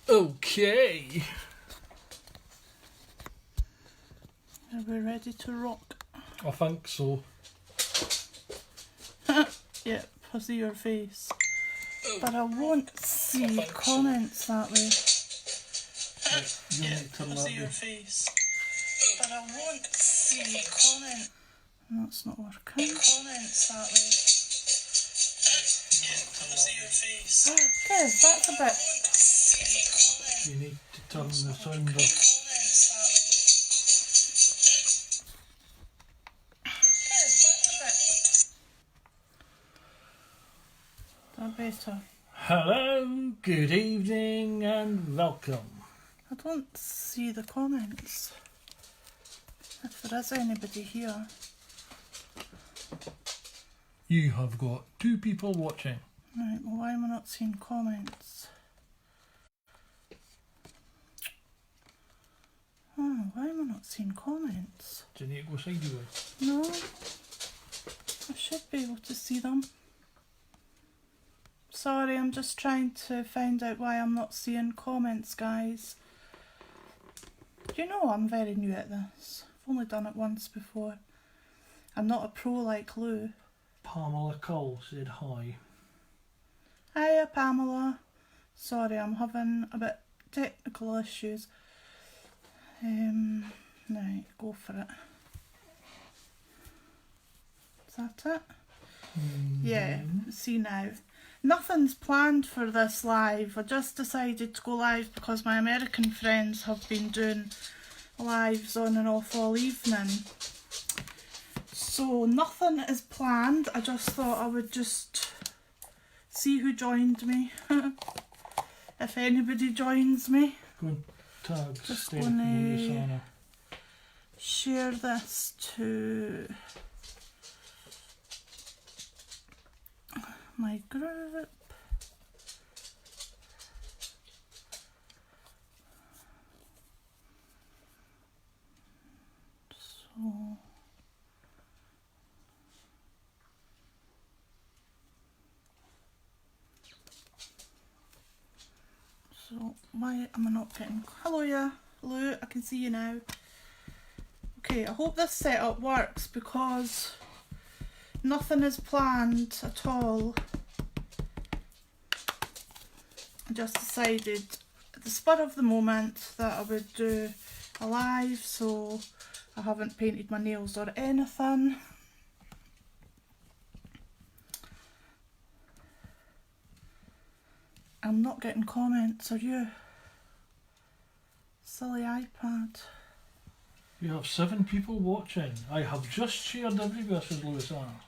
Okay. Are we ready to rock? I think so. Yep, I see your face. But I won't see comments that way. You need to turn that way. Face. But I won't see comments. That's not working. Comments that way. I see your face. Kev, that's a bit. You need to turn the sound off. That better. Hello, good evening and welcome. I don't see the comments. If there is anybody here. You have got 2 people watching. Right, well, why am I not seeing comments? Oh, why am I not seeing comments? Do you need to go sideways? No, I should be able to see them. Sorry, I'm just trying to find out why I'm not seeing comments, guys. You know I'm very new at this. I've only done it once before. I'm not a pro like Lou. Pamela Cull said hi. Hiya, Pamela. Sorry, I'm having a bit technical issues. Right, go for it. Is that it? Yeah, see now. Nothing's planned for this live. I just decided to go live because my American friends have been doing lives on and off all evening. So nothing is planned. I just thought I would just see who joined me. If anybody joins me. Go and tag Just Steph gonna and Rosanna. share this to my group. So why am I not getting... Hello, yeah. Hello, I can see you now. Okay, I hope this setup works because nothing is planned at all. I just decided at the spur of the moment that I would do a live, so I haven't painted my nails or anything. I'm not getting comments, are you? Silly iPad. You have 7 people watching. I have just shared everywhere, says Rosanna.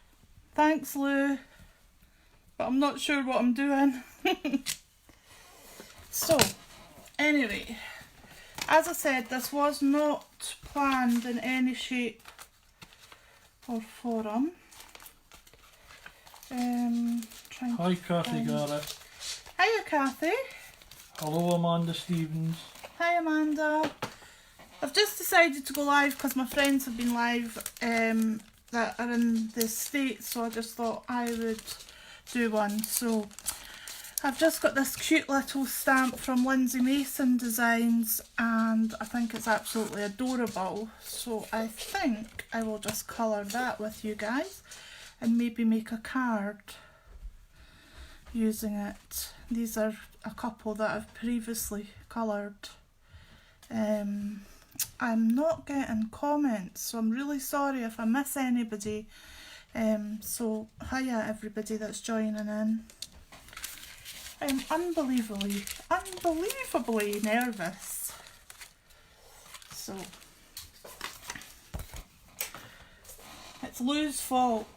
Thanks, Lou. But I'm not sure what I'm doing. So, anyway, as I said, this was not planned in any shape or form. Hi, Kathy Garrett. Hiya, Kathy. Hello, Amanda Stevens. Hi, Amanda. I've just decided to go live because my friends have been live that are in the States, so I just thought I would do one. So I've just got this cute little stamp from Lindsay Mason Designs and I think it's absolutely adorable. So I think I will just colour that with you guys and maybe make a card using it. These are a couple that I've previously coloured. I'm not getting comments, so I'm really sorry if I miss anybody. So hiya everybody that's joining in. I'm unbelievably nervous. So it's Lou's fault.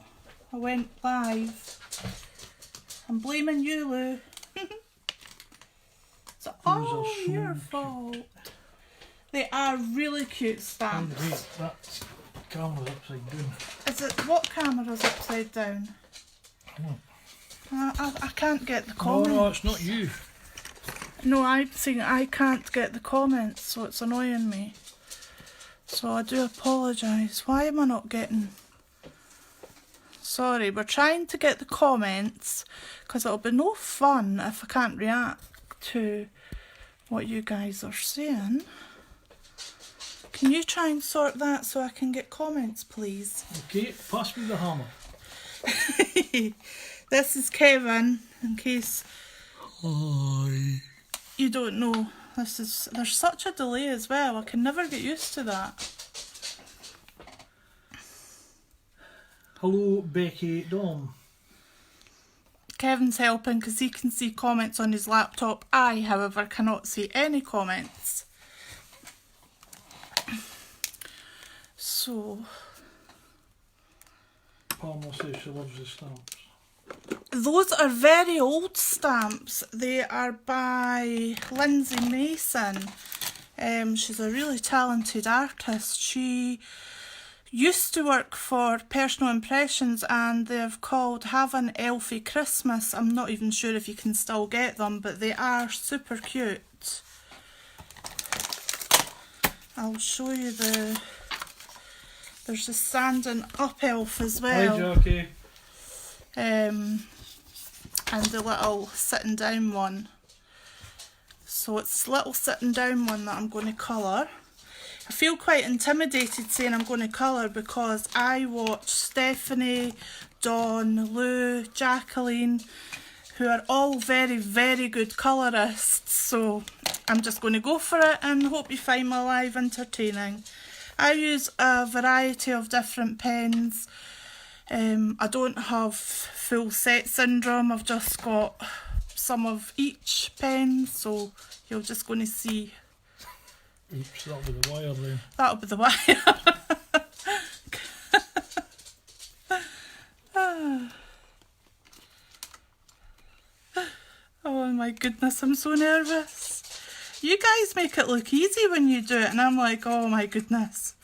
I went live. I'm blaming you, Lou. It's all so your cute. fault. They are really cute By the stamps. way, that camera's upside down. Is it what camera's upside down? Oh. I can't get the comments. No, it's not you. No, I'm saying I can't get the comments, so it's annoying me. So I do apologise. Why am I not getting... Sorry, we're trying to get the comments because it'll be no fun if I can't react to what you guys are saying. Can you try and sort that so I can get comments, please? Okay, pass me the hammer. This is Kevin, in case Hi. you don't know. There's such a delay as well. I can never get used to that. Hello, Becky Dom. Kevin's helping because he can see comments on his laptop. I, however, cannot see any comments. So, Palmer says she loves the stamps. those are very old stamps. They are by Lindsay Mason. She's a really talented artist. She used to work for Personal Impressions and they've called Have an Elfie Christmas. I'm not even sure if you can still get them, but they are super cute. I'll show you there's a standing up elf as well. Hi, Jackie. And the little sitting down one. So it's the little sitting down one that I'm going to colour. I feel quite intimidated saying I'm going to colour because I watch Stephanie, Dawn, Lou, Jacqueline, who are all very, very good colourists. So I'm just going to go for it and hope you find my live entertaining. I use a variety of different pens. I don't have full set syndrome. I've just got some of each pen, so you're just going to see. Oops, that'll be the wire then. That'll be the wire. Oh my goodness, I'm so nervous. You guys make it look easy when you do it, and I'm like, oh my goodness.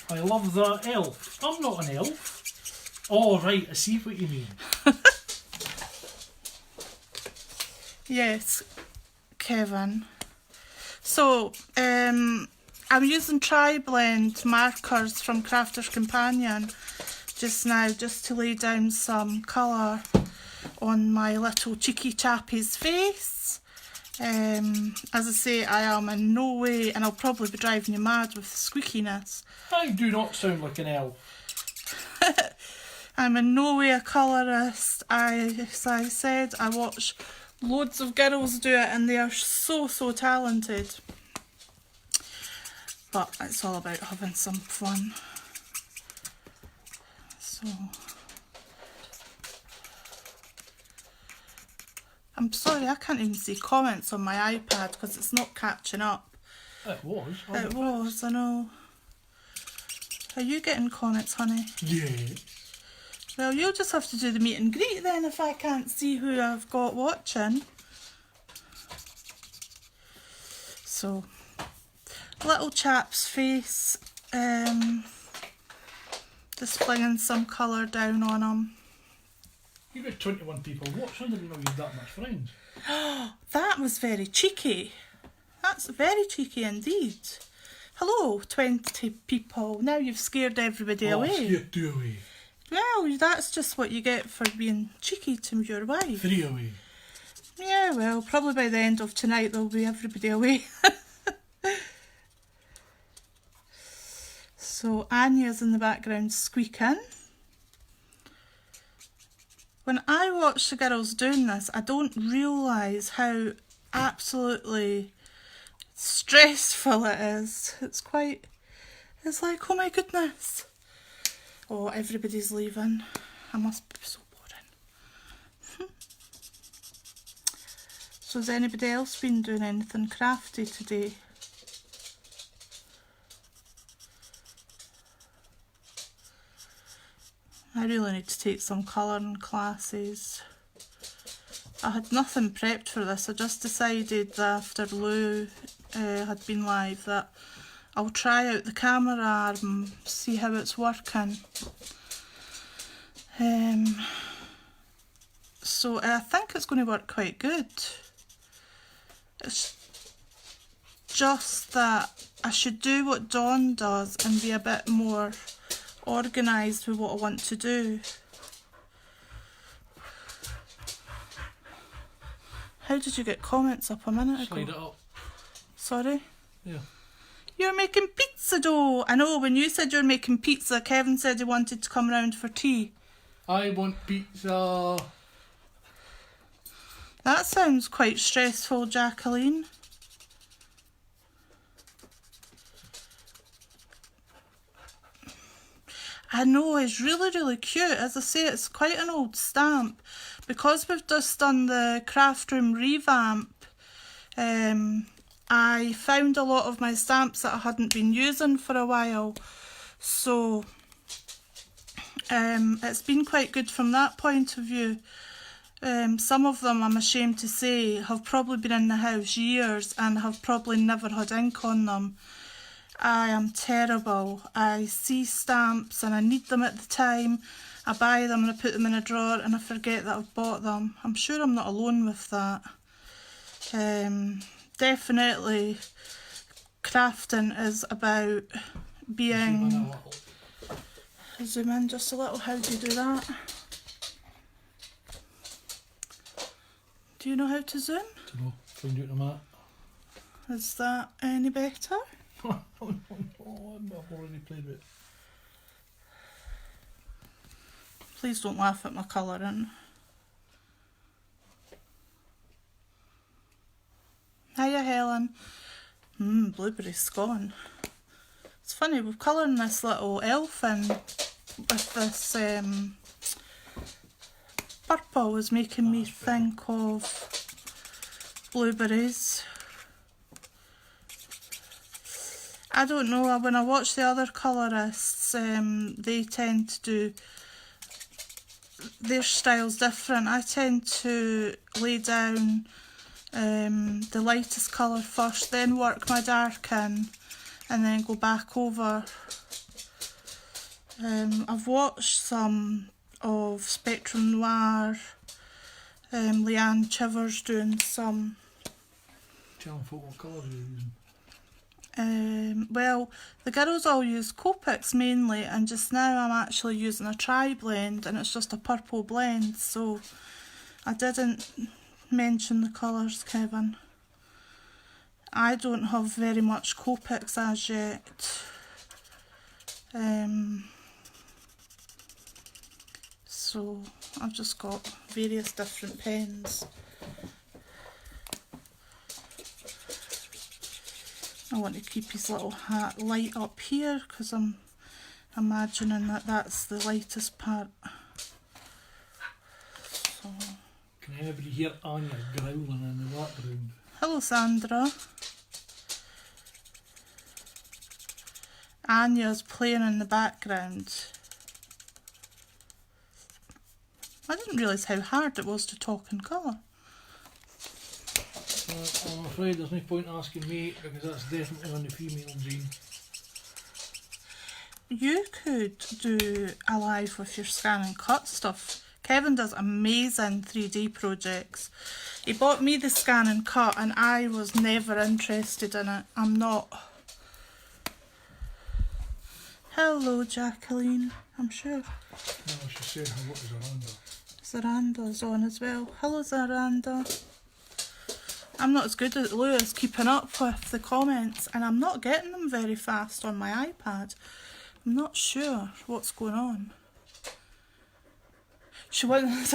I love that elf. I'm not an elf. Oh, right, I see what you mean. Yes, Kevin. So, I'm using Tri-Blend markers from Crafter's Companion just now, just to lay down some colour on my little cheeky chappie's face. As I say, I am in no way, and I'll probably be driving you mad with the squeakiness. I do not sound like an elf. I'm in no way a colourist. As I said, I watch loads of girls do it and they are so talented. But it's all about having some fun. So I'm sorry, I can't even see comments on my iPad because it's not catching up. It was. It was, I know. Are you getting comments, honey? Yeah. Well, you'll just have to do the meet and greet then if I can't see who I've got watching. So, little chap's face, just flinging some colour down on him. You've got 21 people watching. I didn't know you had that much friends. That was very cheeky. That's very cheeky indeed. Hello, 20 people. Now you've scared everybody away. Scared you away. Well, that's just what you get for being cheeky to your wife. 3 away. Yeah, well, probably by the end of tonight there'll be everybody away. So Anya's in the background squeaking. When I watch the girls doing this, I don't realise how absolutely stressful it is. It's like, oh my goodness. Oh, everybody's leaving. I must be so boring. So has anybody else been doing anything crafty today? I really need to take some colouring classes. I had nothing prepped for this. I just decided that after Lou had been live that I'll try out the camera arm, see how it's working. So I think it's going to work quite good. It's just that I should do what Dawn does and be a bit more organised with what I want to do. How How did you get comments up a minute ago? Slide it up. Sorry? Yeah. You're making pizza dough. I know, when you said you were making pizza, Kevin said he wanted to come round for tea. I want pizza. That sounds quite stressful, Jacqueline. I know, it's really, really cute. As I say, it's quite an old stamp. Because we've just done the craft room revamp, I found a lot of my stamps that I hadn't been using for a while. So, it's been quite good from that point of view. Some of them, I'm ashamed to say, have probably been in the house years and have probably never had ink on them. I am terrible. I see stamps and I need them at the time. I buy them and I put them in a drawer and I forget that I've bought them. I'm sure I'm not alone with that. Definitely crafting is about being... Zoom in just a little. How do you do that? Do you know how to zoom? Don't know. Find out in a minute. Is that any better? Oh, I've already played with it. Please don't laugh at my colouring. Hiya, Helen. Blueberry scone. It's funny, we're colouring this little elf in with this purple was making me think of blueberries. I don't know, when I watch the other colourists, they tend to do, their style's different. I tend to lay down the lightest colour first, then work my dark in, and then go back over. I've watched some of Spectrum Noir, Leanne Chivers doing some. Tell them what colours you're using. Well, the girls all use Copics mainly, and just now I'm actually using a tri-blend and it's just a purple blend, so I didn't mention the colours, Kevin. I don't have very much Copics as yet. So I've just got various different pens. I want to keep his little hat light up here because I'm imagining that that's the lightest part. So. Can anybody hear Anya growling in the background? Hello, Sandra. Anya's playing in the background. I didn't realise how hard it was to talk in colour. I'm afraid there's no point asking me because that's definitely on the female gene. You could do a live with your scan and cut stuff. Kevin does amazing 3D projects. He bought me the scan and cut and I was never interested in it. I'm not. Hello, Jacqueline. I'm sure. No, she said hello to Zaranda. Zaranda's on as well. Hello, Zaranda. I'm not as good as Lewis keeping up with the comments, and I'm not getting them very fast on my iPad. I'm not sure what's going on. She wants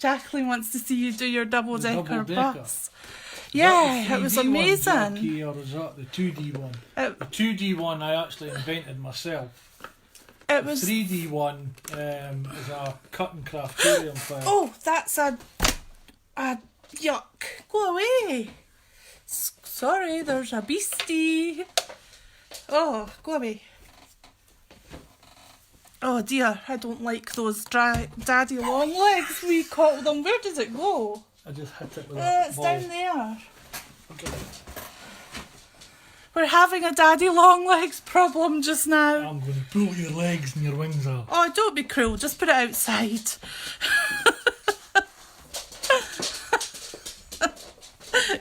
Jacqueline wants to see you do your double-decker bus. Yeah, it was amazing. Jackie, or is that the 2D one? The 2D one I actually invented myself. It was 3D one is a cut and crafterium file. Oh, that's a yuck. Go away. Sorry, there's a beastie. Oh, go away. Oh dear, I don't like those daddy long legs we call them. Where does it go? I just hit it with a It's ball. down there. Okay. We're having a daddy long legs problem just now. I'm going to pull your legs and your wings off. Oh, don't be cruel. Just put it outside.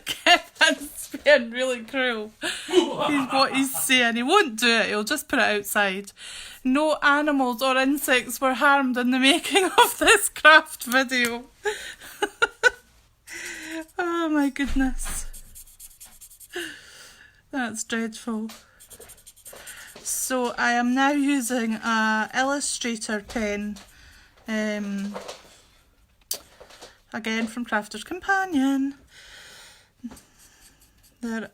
Kevin's being really cruel. He's what he's saying. He won't do it. He'll just put it outside. No animals or insects were harmed in the making of this craft video. Oh my goodness. That's dreadful. So I am now using a Illustrator pen, again from Crafter's Companion. There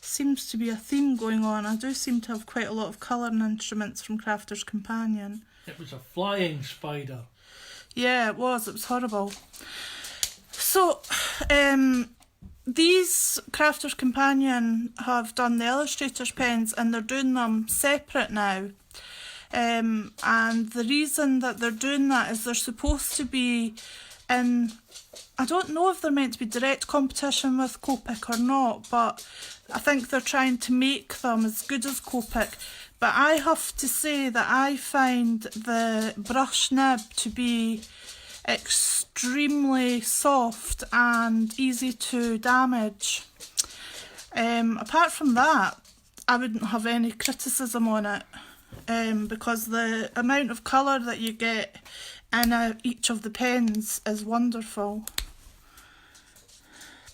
seems to be a theme going on. I do seem to have quite a lot of colouring instruments from Crafter's Companion. It was a flying spider. Yeah, it was horrible. So, these Crafter's Companion have done the Illustrator's pens and they're doing them separate now. And the reason that they're doing that is they're supposed to be in, I don't know if they're meant to be direct competition with Copic or not, but I think they're trying to make them as good as Copic. But I have to say that I find the brush nib to be extremely soft and easy to damage. Apart from that, I wouldn't have any criticism on it, because the amount of colour that you get in each of the pens is wonderful.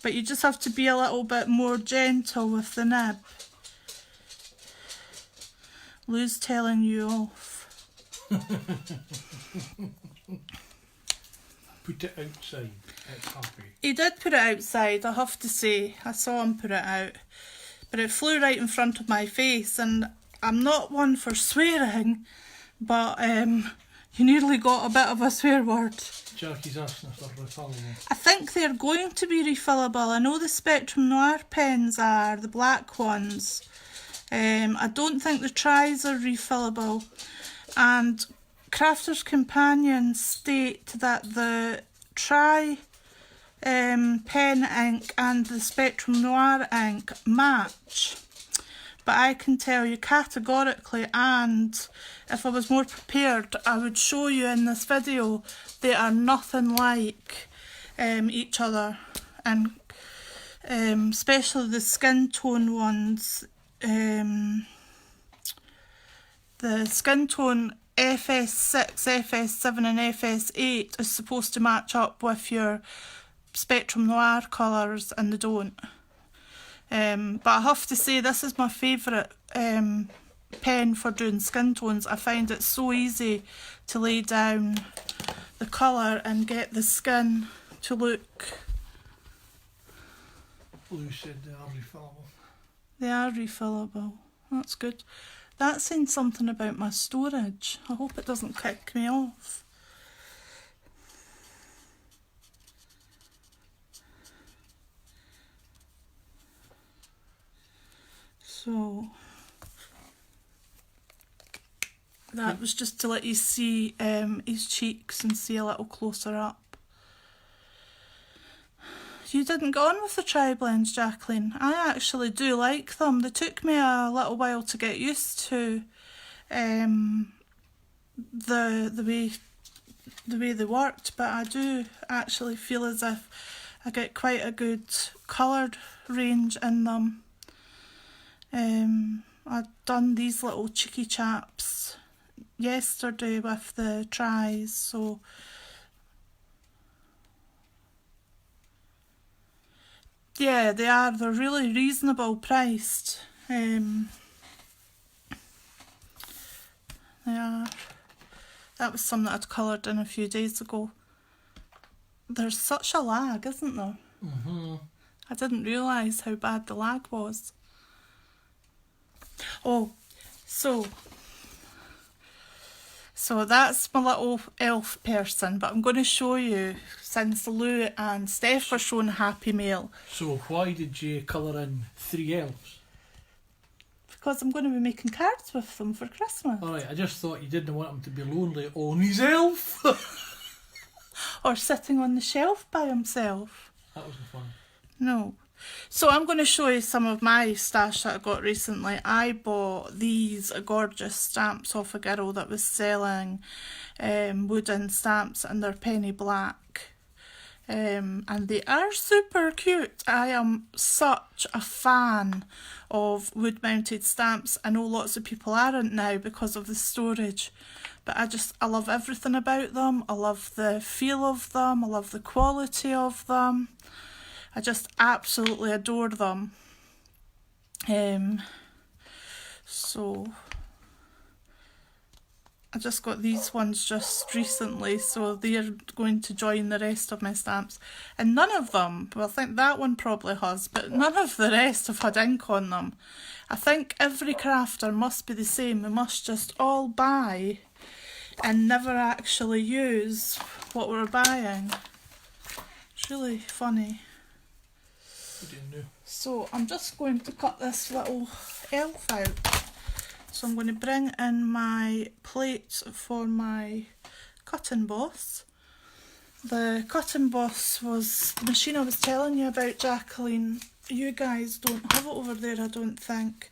But you just have to be a little bit more gentle with the nib. Lou's telling you off. Put it outside. It's happy. He did put it outside, I have to say. I saw him put it out. But it flew right in front of my face, and I'm not one for swearing, but you nearly got a bit of a swear word. Jackie's asking if they're refillable. I think they're going to be refillable. I know the Spectrum Noir pens are, the black ones. I don't think the tries are refillable, and Crafter's Companion state that the try pen ink and the Spectrum Noir ink match, but I can tell you categorically, and if I was more prepared I would show you in this video, they are nothing like each other, and especially the skin tone ones. The skin tone FS6, FS7 and FS8 is supposed to match up with your Spectrum Noir colours, and they don't. But I have to say, this is my favourite pen for doing skin tones. I find it so easy to lay down the colour and get the skin to look. Lou said they are refillable. They are refillable. That's good. That's saying something about my storage. I hope it doesn't kick me off. So that was just to let you see his cheeks and see a little closer up. You didn't get on with the tri-blends, Jacqueline. I actually do like them. They took me a little while to get used to the way they worked, but I do actually feel as if I get quite a good colour range in them. I'd done these little cheeky chaps yesterday with the tries, so yeah, they are. They're really reasonable priced. They are. That was some that I'd coloured in a few days ago. There's such a lag, isn't there? Mm-hmm. I didn't realise how bad the lag was. Oh, so that's my little elf person, but I'm going to show you, since Lou and Steph were showing Happy Mail. So why did you colour in 3 elves? Because I'm going to be making cards with them for Christmas. Alright, I just thought you didn't want him to be lonely on his elf. Or sitting on the shelf by himself. That wasn't fun. No. So I'm going to show you some of my stash that I got recently. I bought these gorgeous stamps off a girl that was selling wooden stamps, and they're penny black. and they are super cute. I am such a fan of wood-mounted stamps. I know lots of people aren't now because of the storage, but I love everything about them. I love the feel of them. I love the quality of them. I just absolutely adore them. So I just got these ones just recently, so they're going to join the rest of my stamps. And none of them, well, I think that one probably has, but none of the rest have had ink on them. I think every crafter must be the same. We must just all buy and never actually use what we're buying. It's really funny. What do you do? So I'm just going to cut this little elf out. So I'm going to bring in my plate for my cut emboss. The cut emboss was the machine I was telling you about, Jacqueline. You guys don't have it over there, I don't think.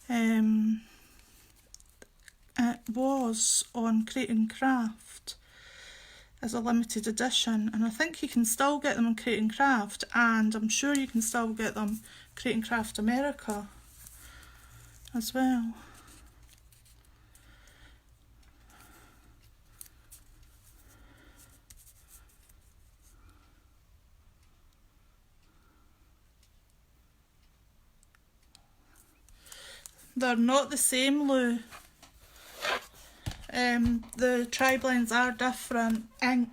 It was on Crate and Craft as a limited edition, and I think you can still get them on Crate and Craft, and I'm sure you can still get them Crate and Craft America as well. They're not the same, Lou. The tri-blends are different ink.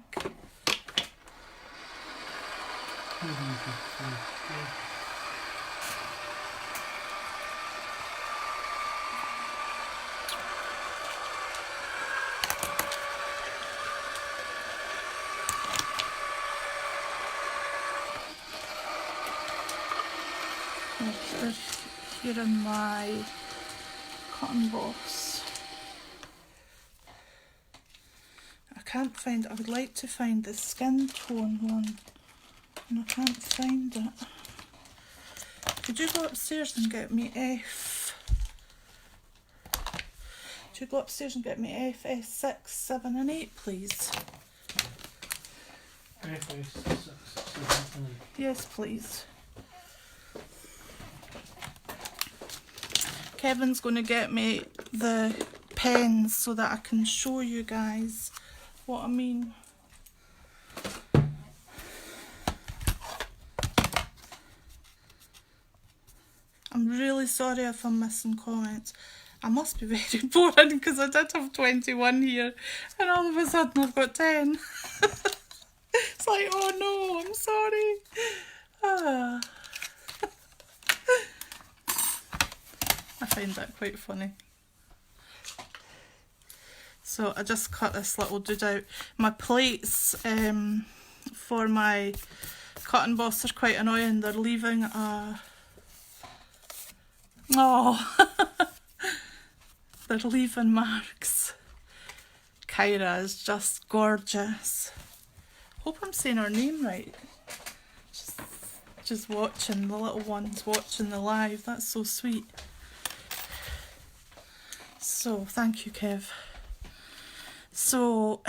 They're here in my cut emboss. I would like to find the skin tone one, and I can't find it. Could you go upstairs and get me F? Could you go upstairs and get me FS 6, 7 and 8 please? FS 6, 7 and 8. Yes please. Kevin's going to get me the pens so that I can show you guys what I mean. I'm really sorry if I'm missing comments. I must be very boring because I did have 21 here and all of a sudden I've got 10. It's like, oh no, I'm sorry. I find that quite funny. So I just cut this little dude out. My plates for my cut emboss are quite annoying. They're leaving a... Oh! They're leaving marks. Kyra is just gorgeous. Hope I'm saying her name right. Just watching, the little ones watching the live. That's so sweet. So, thank you, Kev. So,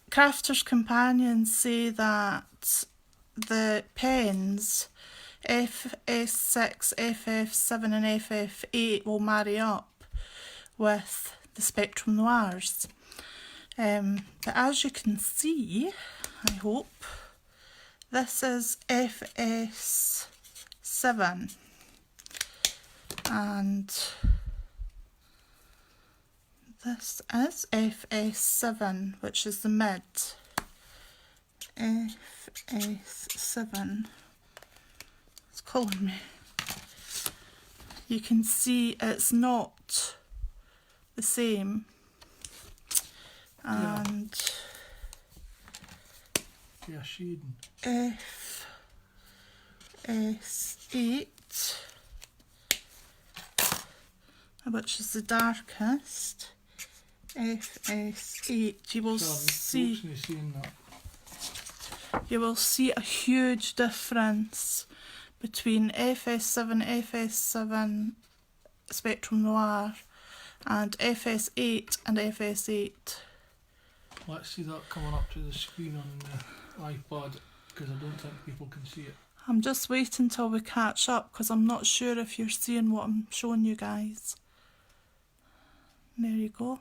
Crafters Companions say that the pens FS6, FF7 and FF8 will marry up with the Spectrum Noirs. But as you can see, I hope, this is FS7 and this is FS7, which is the mid. FS7. It's calling me. You can see it's not the same. And yeah, shading. FS8, which is the darkest. FS8, you will see a huge difference between FS7 Spectrum Noir and FS8 and FS8. Let's see that coming up to the screen on the iPad, because I don't think people can see it. I'm just waiting till we catch up because I'm not sure if you're seeing what I'm showing you guys. There you go.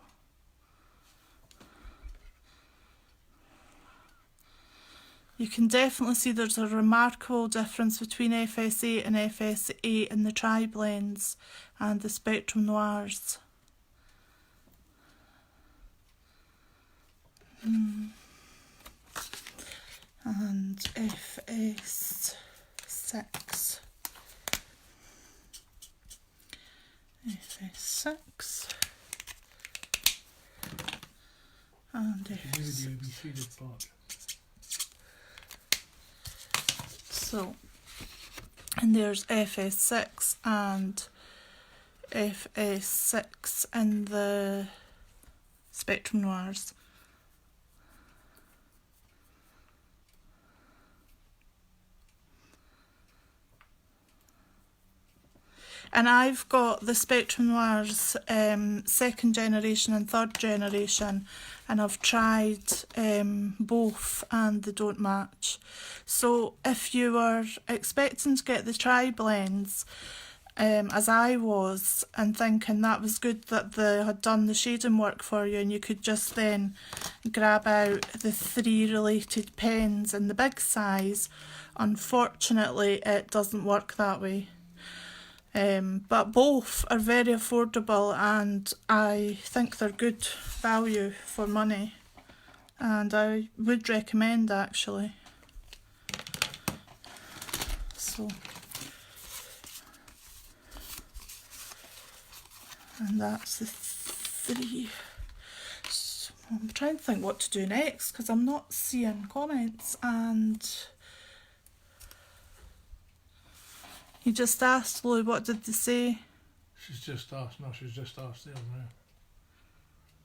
You can definitely see there's a remarkable difference between FS8 and FS8 in the tri-blends and the Spectrum Noirs. And FS6. FS6. And FS6. So, and there's FS6 and FS6 in the Spectrum Noirs. And I've got the Spectrum Noirs second generation and third generation, and I've tried both and they don't match. So if you were expecting to get the tri-blends, as I was, and thinking that was good that they had done the shading work for you and you could just then grab out the 3 related pens in the big size, unfortunately it doesn't work that way. But both are very affordable and I think they're good value for money, and I would recommend actually. So, and that's the 3. So I'm trying to think what to do next because I'm not seeing comments. And you just asked, Lou, what did they say? She's just asked. No, she's just asked there now.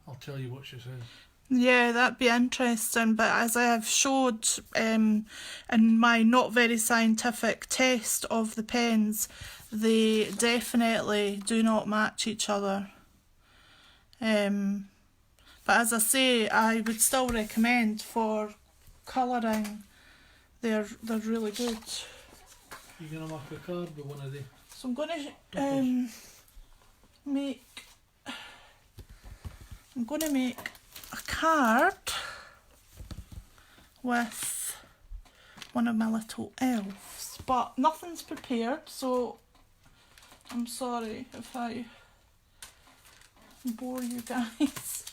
I'll tell you what she says. Yeah, that'd be interesting, but as I have showed in my not very scientific test of the pens, they definitely do not match each other. But as I say, I would still recommend for colouring, they're really good. You're going to mark a card with one of the... So I'm going to make a card with one of my little elves, but nothing's prepared, so I'm sorry if I bore you guys.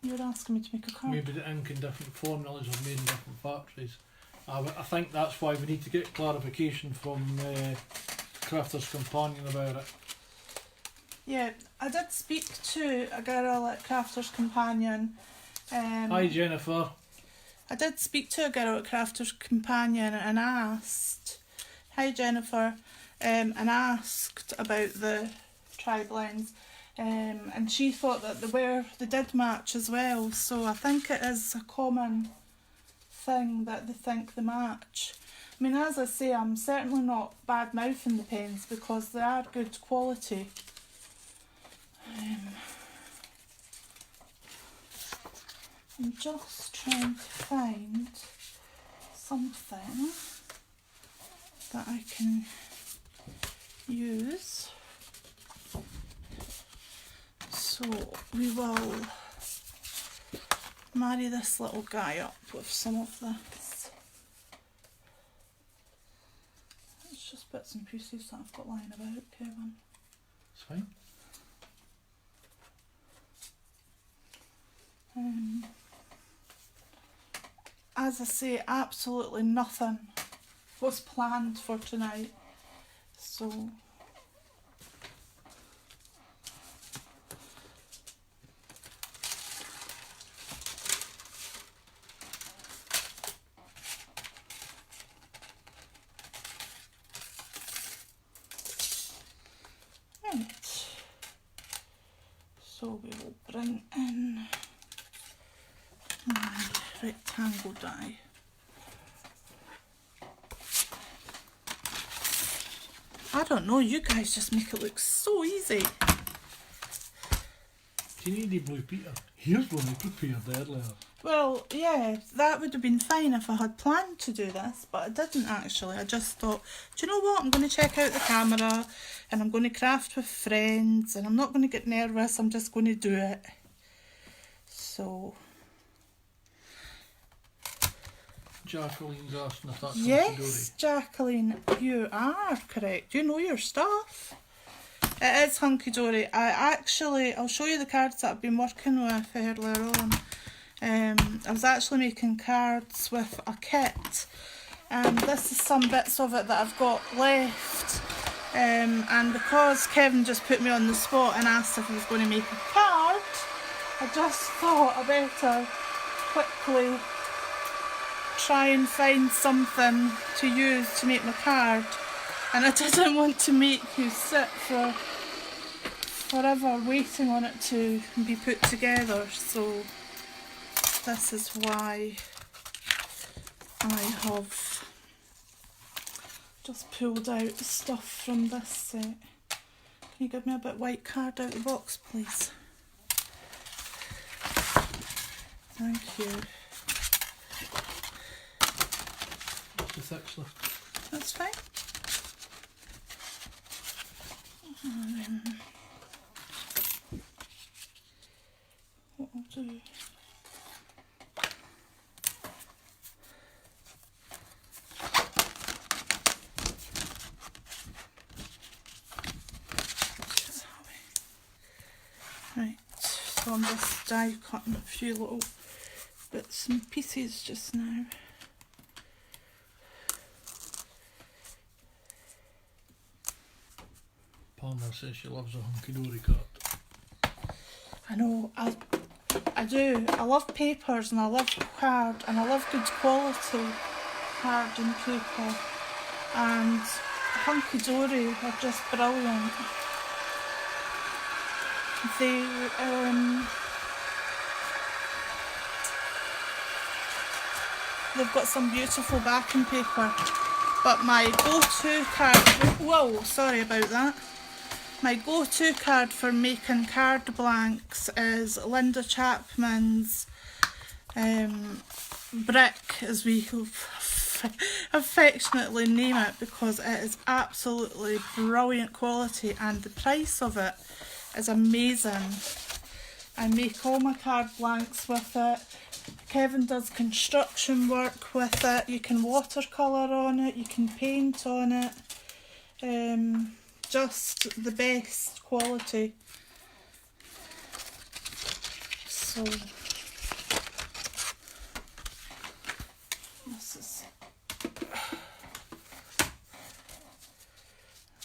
You're asking me to make a card. Maybe the ink in different formulas are made in different factories. I think that's why we need to get clarification from Crafter's Companion about it. Yeah, I did speak to a girl at Crafter's Companion. Hi Jennifer. I did speak to a girl at Crafter's Companion and asked, hi Jennifer, and asked about the tri-blends. And she thought that they did match as well, so I think it is a common thing that they think they match. I mean, as I say, I'm certainly not bad mouthing the pens because they are good quality. I'm just trying to find something that I can use. So we will marry this little guy up with some of this. It's just bits and pieces that I've got lying about, Kevin. It's fine. As I say, absolutely nothing was planned for tonight, so right. So we will bring in my rectangle die. I don't know, you guys just make it look so easy. Do you need a Blue Peter? Here's one I prepared earlier. Well, yeah, that would have been fine if I had planned to do this, but I didn't actually. I just thought, do you know what, I'm going to check out the camera and I'm going to craft with friends and I'm not going to get nervous, I'm just going to do it. So, Jacqueline's asking if that's yes, Jacqueline, you are correct. You know your stuff. It is hunky-dory. I'll show you the cards that I've been working with earlier on. I was actually making cards with a kit, and this is some bits of it that I've got left, and because Kevin just put me on the spot and asked if he was going to make a card, I just thought I better quickly try and find something to use to make my card, and I didn't want to make you sit for forever waiting on it to be put together, so this is why I have just pulled out the stuff from this set. Can you give me a bit white card out of the box, please? Thank you. the thick stuff. That's fine. What I'll do. Right, so I'm just die cutting a few little bits and pieces just now. Palmer says she loves a hunky-dory card. I know, I do. I love papers and I love card and I love good quality card and paper, and hunky-dory are just brilliant. They've got some beautiful backing paper, but my go-to card, whoa, sorry about that. My go-to card for making card blanks is Linda Chapman's Brick, as we affectionately name it, because it is absolutely brilliant quality and the price of it is amazing. I make all my card blanks with it. Kevin does construction work with it. You can watercolour on it, you can paint on it. Just the best quality. So this is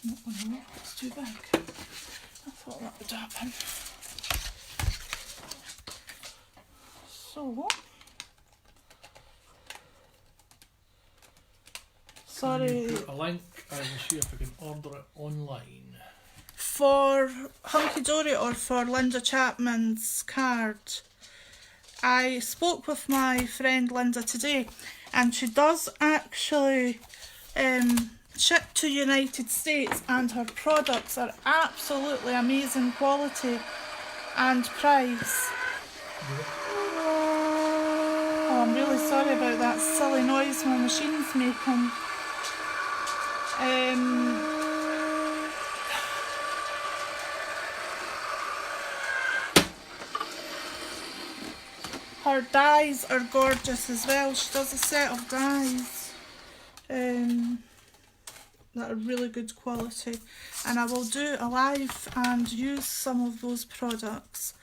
not going to work, it's too big. I thought that would happen. So sorry. Put a link, I will see if I can order it online. For hunky-dory or for Linda Chapman's card, I spoke with my friend Linda today, and she does actually ship to United States, and her products are absolutely amazing quality and price. Oh, I'm really sorry about that silly noise my machine's making. Her dies are gorgeous as well. She does a set of dies that are really good quality, and I will do a live and use some of those products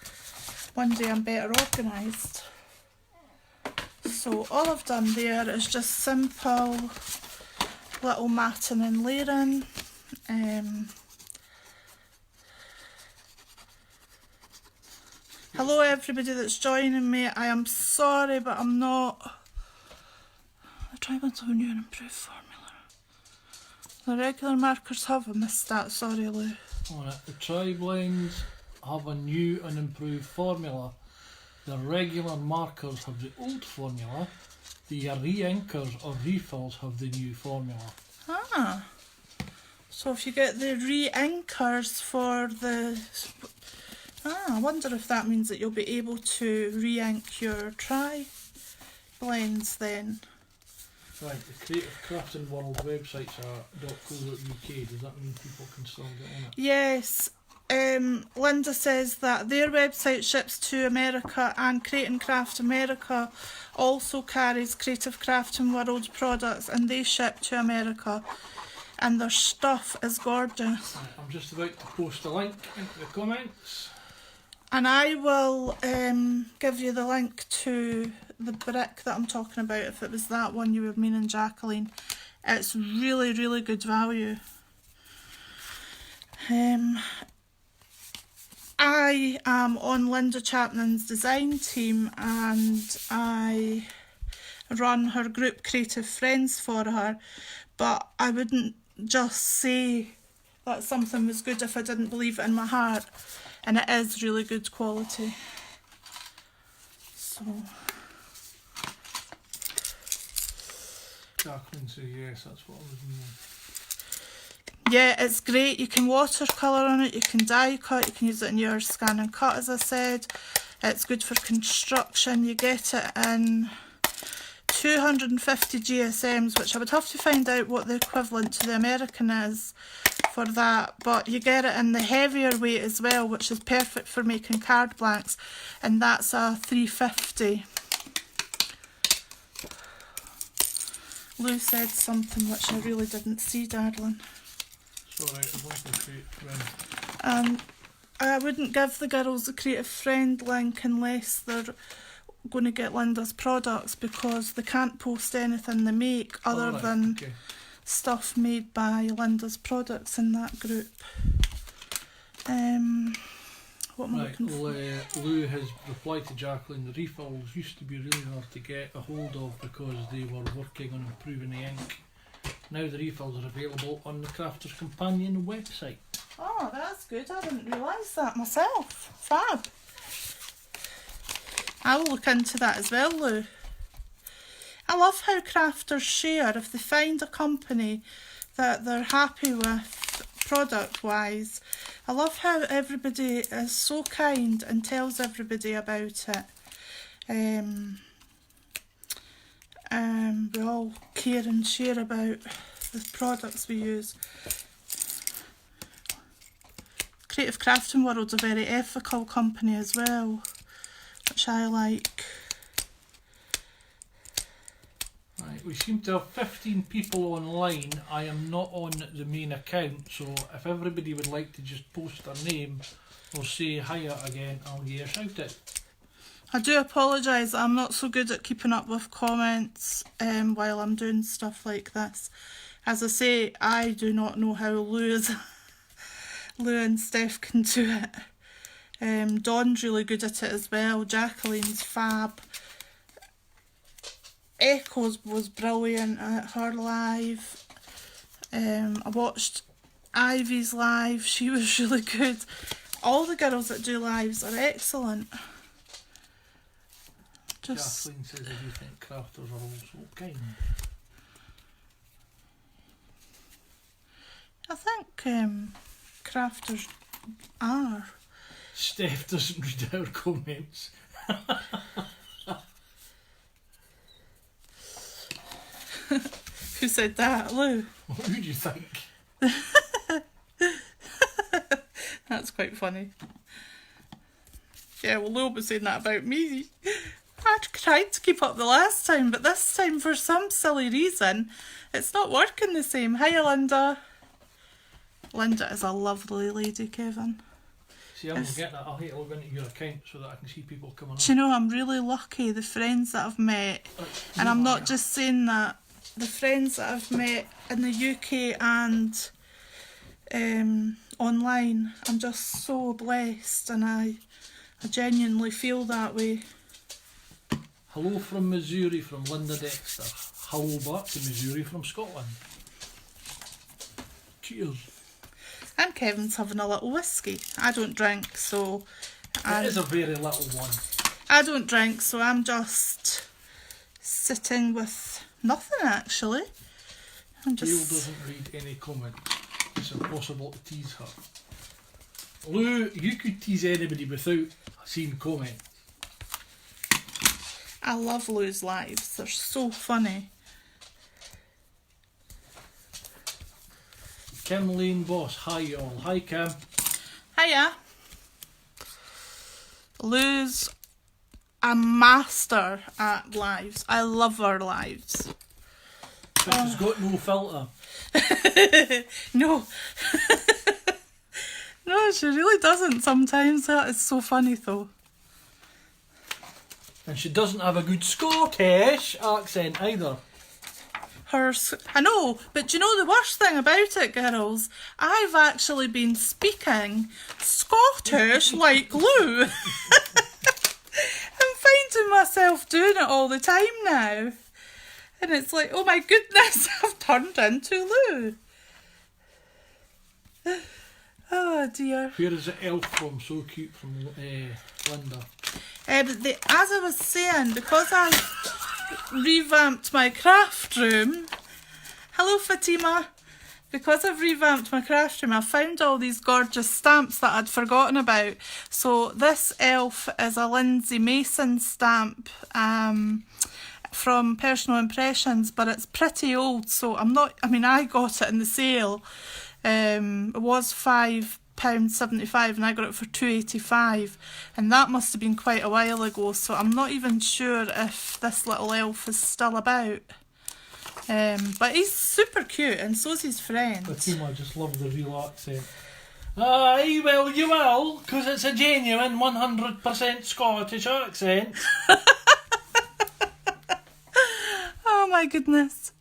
one day I'm better organised. So all I've done there is just simple little matting and layering. Hello everybody that's joining me. I am sorry, but I'm not. I tried with a new and improved formula. The regular markers have, I missed that, sorry Lou. On it, the tri-blends have a new and improved formula. The regular markers have the old formula. The re-inkers or refills have the new formula. Ah. So if you get the re-inkers for the... I wonder if that means that you'll be able to re-ink your tri-blends then. Right, the Creative Crafting World websites are .co.uk. Does that mean people can still get on it? Yes. Linda says that their website ships to America, and Create and Craft America also carries Creative Crafting World products, and they ship to America, and their stuff is gorgeous. Right, I'm just about to post a link into the comments. And I will give you the link to the brick that I'm talking about, if it was that one you were meaning, Jacqueline. It's really, really good value. I am on Linda Chapman's design team, and I run her group Creative Friends for her, but I wouldn't just say that something was good if I didn't believe it in my heart, and it is really good quality. So Jacqueline says yes, that's what I was meaning. yeah, it's great. You can watercolour on it, you can die cut, you can use it in your scan and cut, as I said. It's good for construction. You get it in 250 GSMs, which I would have to find out what the equivalent to the American is for that, but you get it in the heavier weight as well, which is perfect for making card blanks, and that's a 350. Lou said something which I really didn't see, darling. It's alright, I'm like a Creative Friend. I wouldn't give the girls a Creative Friend link unless they're going to get Linda's products, because they can't post anything they make other Alright, than okay. stuff made by Linda's products in that group. What am I Right, looking for? Lou has replied to Jacqueline. The refills used to be really hard to get a hold of because they were working on improving the ink. Now the refills are available on the Crafter's Companion website. Oh, that's good. I didn't realise that myself. Fab. I'll look into that as well, Lou. I love how crafters share. If they find a company that they're happy with product-wise, I love how everybody is so kind and tells everybody about it. We all care and share about the products we use. Creative Crafting World's a very ethical company as well, which I like. Right, we seem to have 15 people online. I am not on the main account, so if everybody would like to just post their name or say hiya again, I'll give you a shout out. I do apologise that I'm not so good at keeping up with comments while I'm doing stuff like this. As I say, I do not know how Lou and Steph can do it. Dawn's really good at it as well. Jacqueline's fab. Echoes was brilliant at her live. I watched Ivy's live. She was really good. All the girls that do lives are excellent. Jacqueline says, I do think crafters are also kind. I think crafters are. Steph doesn't read our comments. Who said that? Lou? What would you think? That's quite funny. Yeah, well, Lou was saying that about me. I tried to keep up the last time, but this time, for some silly reason, it's not working the same. Hiya, Linda. Linda is a lovely lady, Kevin. See, I'm going to get that. I'll hate to log into your account so that I can see people coming on. Do you know, I'm really lucky, the friends that I've met, and I'm not just saying that, the friends that I've met in the UK and online, I'm just so blessed, and I genuinely feel that way. Hello from Missouri from Linda Dexter. Hello back to Missouri from Scotland. Cheers. And Kevin's having a little whiskey. I don't drink, so... It is a very little one. I don't drink, so I'm just sitting with nothing, actually. I'm Gail just... doesn't read any comments. It's impossible to tease her. Lou, you could tease anybody without seeing comment. I love Lou's lives. They're so funny. Kim Lane Boss, hi y'all. Hi Kim. Hiya. Lou's a master at lives. I love her lives. But she's got no filter. No. No, she really doesn't sometimes. That is so funny though. And she doesn't have a good Scottish accent either. I know, but do you know the worst thing about it, girls? I've actually been speaking Scottish like Lou. I'm finding myself doing it all the time now. And it's like, oh my goodness, I've turned into Lou. Oh dear. Where is the elf from? So cute from Linda. But as I was saying, because I revamped my craft room. Hello, Fatima. Because I've revamped my craft room, I found all these gorgeous stamps that I'd forgotten about. So this elf is a Lindsay Mason stamp from Personal Impressions, but it's pretty old. So I got it in the sale. It was £5.75 and I got it for £2.85, and that must have been quite a while ago, so I'm not even sure if this little elf is still about. But he's super cute, and so's his friend. Fatima just loves the real accent. Aye, well you will, because it's a genuine 100% Scottish accent. Oh my goodness.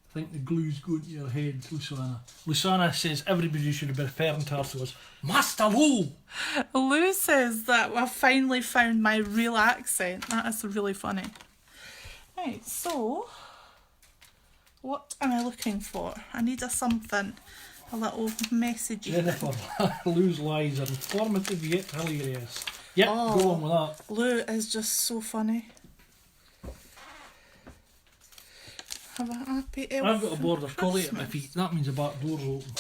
I think the glue's going to your head, Luciana. Luciana says everybody should be referring to her as Master Lou. Lou says that I've finally found my real accent. That is really funny. Right, so what am I looking for? I need a something, a little messagey. Jennifer, Lou's lies are informative yet hilarious. Yep, Oh. go on with that. Lou is just so funny. Have a happy elf. I've got a border collie at my feet. That means the back door's open.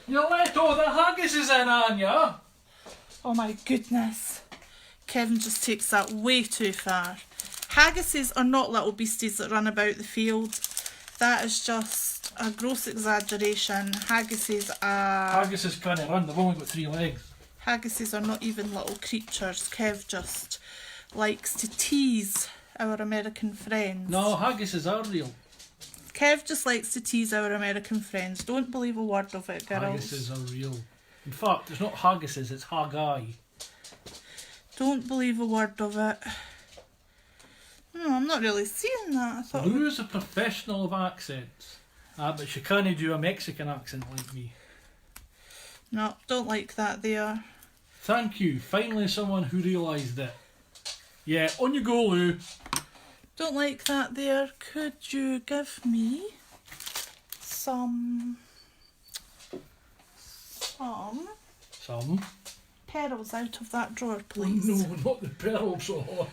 You let all the haggises in, Anya. Oh my goodness. Kevin just takes that way too far. Haggises are not little beasties that run about the field. That is just a gross exaggeration. Haggises Haggises can't run, they've only got 3 legs. are not even little creatures. Kev just likes to tease our American friends. No, haggises are real. Kev just likes to tease our American friends. Don't believe a word of it, girls. Haggises are real. In fact, it's not haggises, it's haggai. Don't believe a word of it. No, I'm not really seeing that. I thought Lou is a professional of accents. But she can't do a Mexican accent like me. no, don't like that there. Thank you. Finally someone who realised it. Yeah, on you go, Lou. Don't like that there. Could you give me some Some. pearls out of that drawer, Oh, please? no, not the pearl drawer.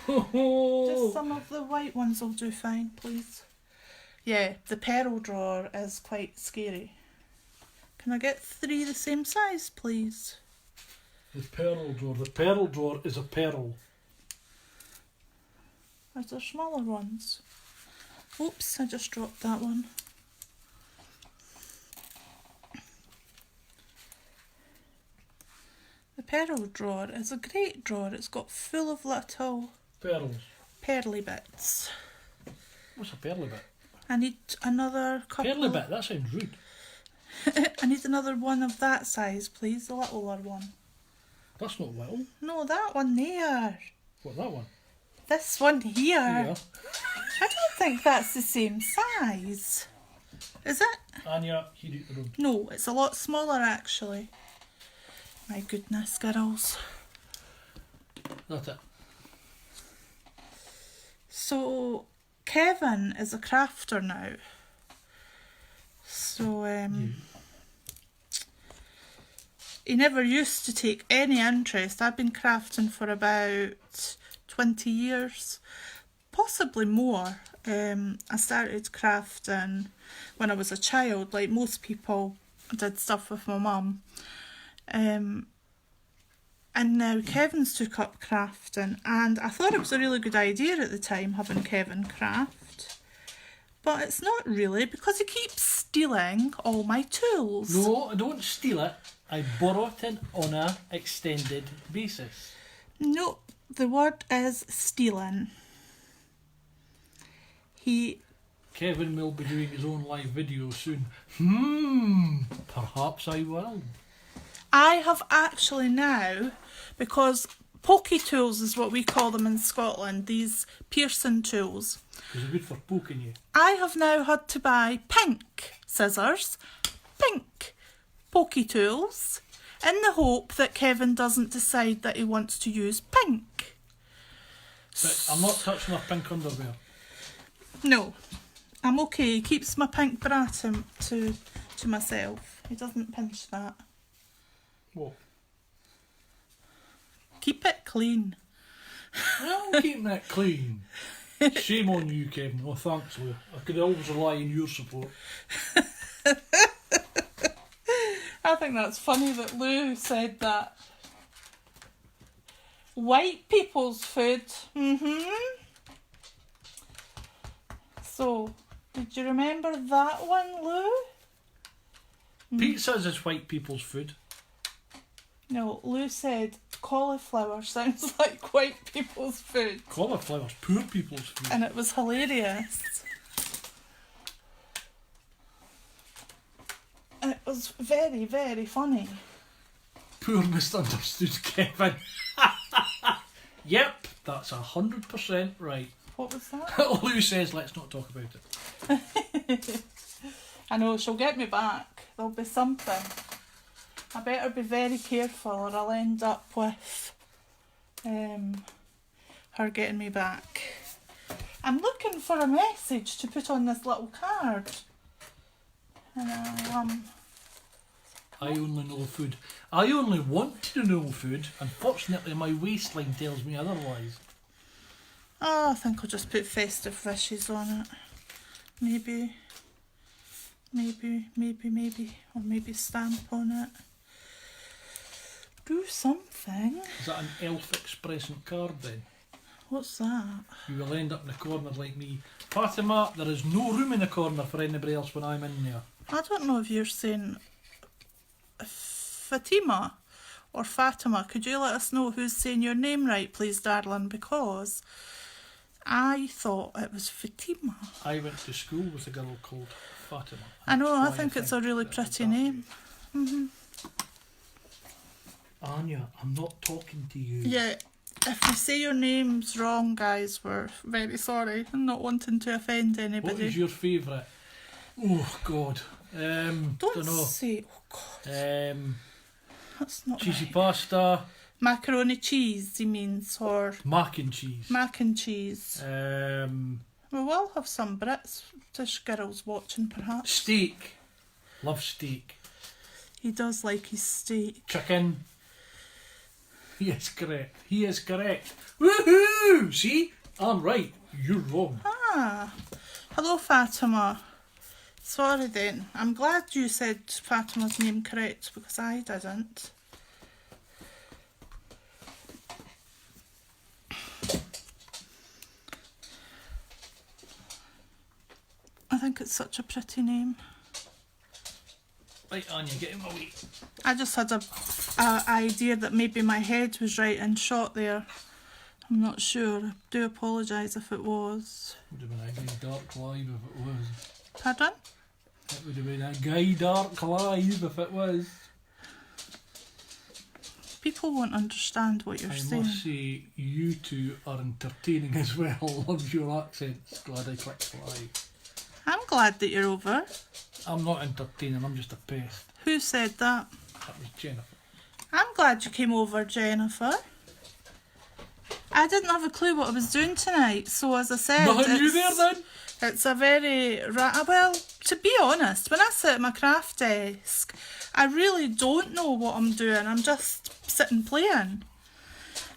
Just some of the white ones will do fine, please. Yeah, the pearl drawer is quite scary. Can I get 3 the same size, please? The pearl drawer. The pearl drawer is a pearl. Are there smaller ones? Oops, I just dropped that one. The pearl drawer is a great drawer. It's got full of little Pearls. pearly bits. What's a pearly bit? I need another couple. Pearly bit? That sounds rude. I need another one of that size, please. The littler one. That's not little. No, that one there. What, that one? This one here. Yeah. I don't think that's the same size. Is it? Anya, heat out the room. No, it's a lot smaller actually. My goodness, girls. That's it. So, Kevin is a crafter now. So, he never used to take any interest. I've been crafting for about 20 years, possibly more. I started crafting when I was a child, like most people did stuff with my mum. And now Kevin's took up crafting, and I thought it was a really good idea at the time having Kevin craft. But it's not really, because he keeps stealing all my tools. No, I don't steal it. I borrow it on a extended basis. No, the word is stealing. Kevin will be doing his own live video soon. Perhaps I will. I have actually now, because pokey tools is what we call them in Scotland, these piercing tools. Because they're good for poking you. I have now had to buy pink scissors, pink pokey tools, in the hope that Kevin doesn't decide that he wants to use pink. But I'm not touching my pink underwear. No, I'm okay. He keeps my pink bra to myself. He doesn't pinch that. What? Keep it clean. Well, keeping it clean. Shame on you, Kevin. Oh, thanks, Lou. I could always rely on your support. I think that's funny that Lou said that. White people's food. So, did you remember that one, Lou? Pizza is white people's food. No, Lou said cauliflower sounds like white people's food. Cauliflower's poor people's food. And it was hilarious. It was very, very funny. Poor misunderstood Kevin. Yep, that's 100% right. What was that? Lou says let's not talk about it. I know, she'll get me back. There'll be something. I better be very careful or I'll end up with her getting me back. I'm looking for a message to put on this little card. And I only know food. I only want to know food. Unfortunately, my waistline tells me otherwise. Oh, I think I'll just put festive wishes on it. Maybe. Or maybe stamp on it. Do something. Is that an elf expressing card then? What's that? You will end up in the corner like me. Fatima, there is no room in the corner for anybody else when I'm in there. I don't know if you're saying Fatima or Fatima. Could you let us know who's saying your name right, please, darling? Because I thought it was Fatima. I went to school with a girl called Fatima. I know, I That's why think it's a really that was pretty that. name. Anya, I'm not talking to you. Yeah, if we say your name's wrong, guys, we're very sorry. I'm not wanting to offend What anybody. is your favourite? Oh, God. Don't Dunno. say, oh God, that's not Cheesy right. pasta, Macaroni cheese, he means, or mac and cheese. mac and cheese. We will have some British girls watching, perhaps. Steak. Love steak. He does like his steak. Chicken. He is correct. He is correct. Woohoo! See? I'm right. You're wrong. Ah, hello Fatima. Sorry then. I'm glad you said Fatima's name correct because I didn't. I think it's such a pretty name. Right, Anya, get him away. I just had a idea that maybe my head was right and shot there. I'm not sure. I do apologise if it was. Would have been a guy dark live if it was. Pardon? It would have been a guy dark live if it was. People won't understand what you're I saying. must say, you two are entertaining as well. Love your accents. Glad I clicked live. I'm glad that you're over. I'm not entertaining, I'm just a pest. Who said that? That was Jennifer. I'm glad you came over, Jennifer. I didn't have a clue what I was doing tonight, so as I said, Nothing new there then? it's a very well. To be honest, when I sit at my craft desk, I really don't know what I'm doing. I'm just sitting playing.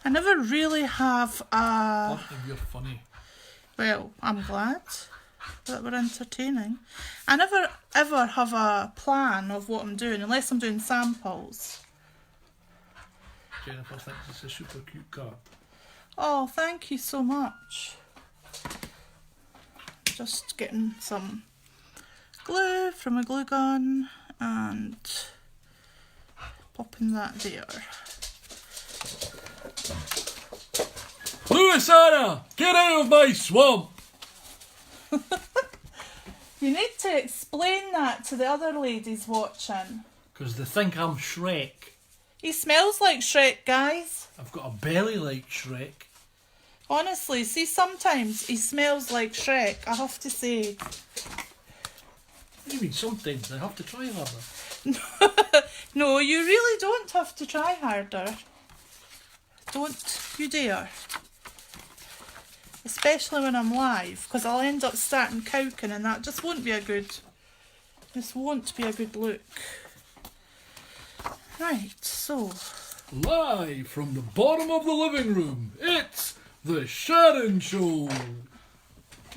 I never really have a. You're funny. Well, I'm glad that we're entertaining. I never ever have a plan of what I'm doing unless I'm doing samples. Jennifer thinks it's a super cute card. Oh, thank you so much. Just getting some glue from a glue gun and popping that there. Louisana, get out of my swamp! You need to explain that to the other ladies watching. Because they think I'm Shrek. He smells like Shrek, guys. I've got a belly like Shrek. Honestly, see, sometimes he smells like Shrek, I have to say. What do you mean sometimes? I have to try harder. No, you really don't have to try harder. Don't you dare. Especially when I'm live, because I'll end up starting cowking and that just won't be a good... This won't be a good look. Right, so... Live from the bottom of the living room, it's the Sharon Show.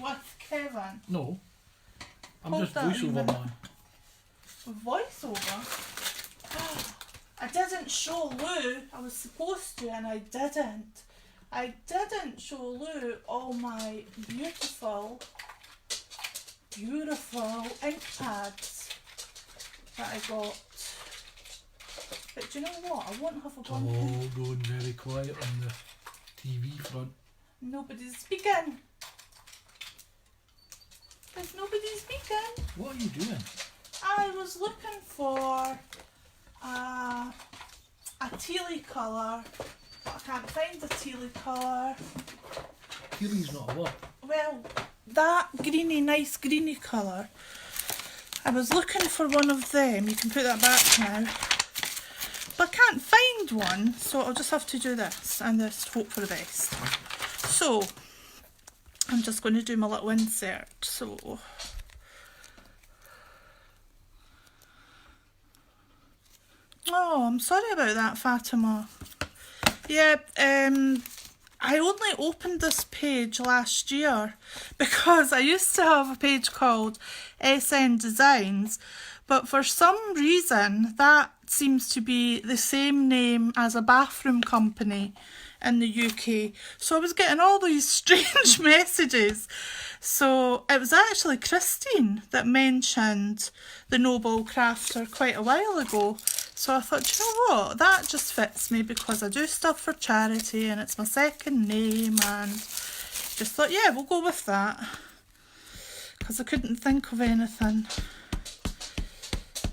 With Kevin. No, I'm Hold just that a voiceover minute. man. Voiceover? I didn't show Lou. I was supposed to and I didn't. I didn't show Lou all my beautiful ink pads that I got. But do you know what? I won't have a It's all bunch. going very quiet on the TV front. Nobody's speaking. There's nobody speaking. What are you doing? I was looking for a tealy colour, but I can't find a tealy colour. Keely's not a word. Well, that nice greeny colour. I was looking for one of them. You can put that back now. But I can't find one, so I'll just have to do this and just hope for the best. So, I'm just going to do my little insert. So, oh, I'm sorry about that, Fatima. Yeah, I only opened this page last year because I used to have a page called SN Designs, but for some reason that seems to be the same name as a bathroom company in the UK. So I was getting all these strange messages. So it was actually Christine that mentioned the Noble Crafter quite a while ago. So I thought, you know what, that just fits me because I do stuff for charity and it's my second name, and just thought, yeah, we'll go with that. Because I couldn't think of anything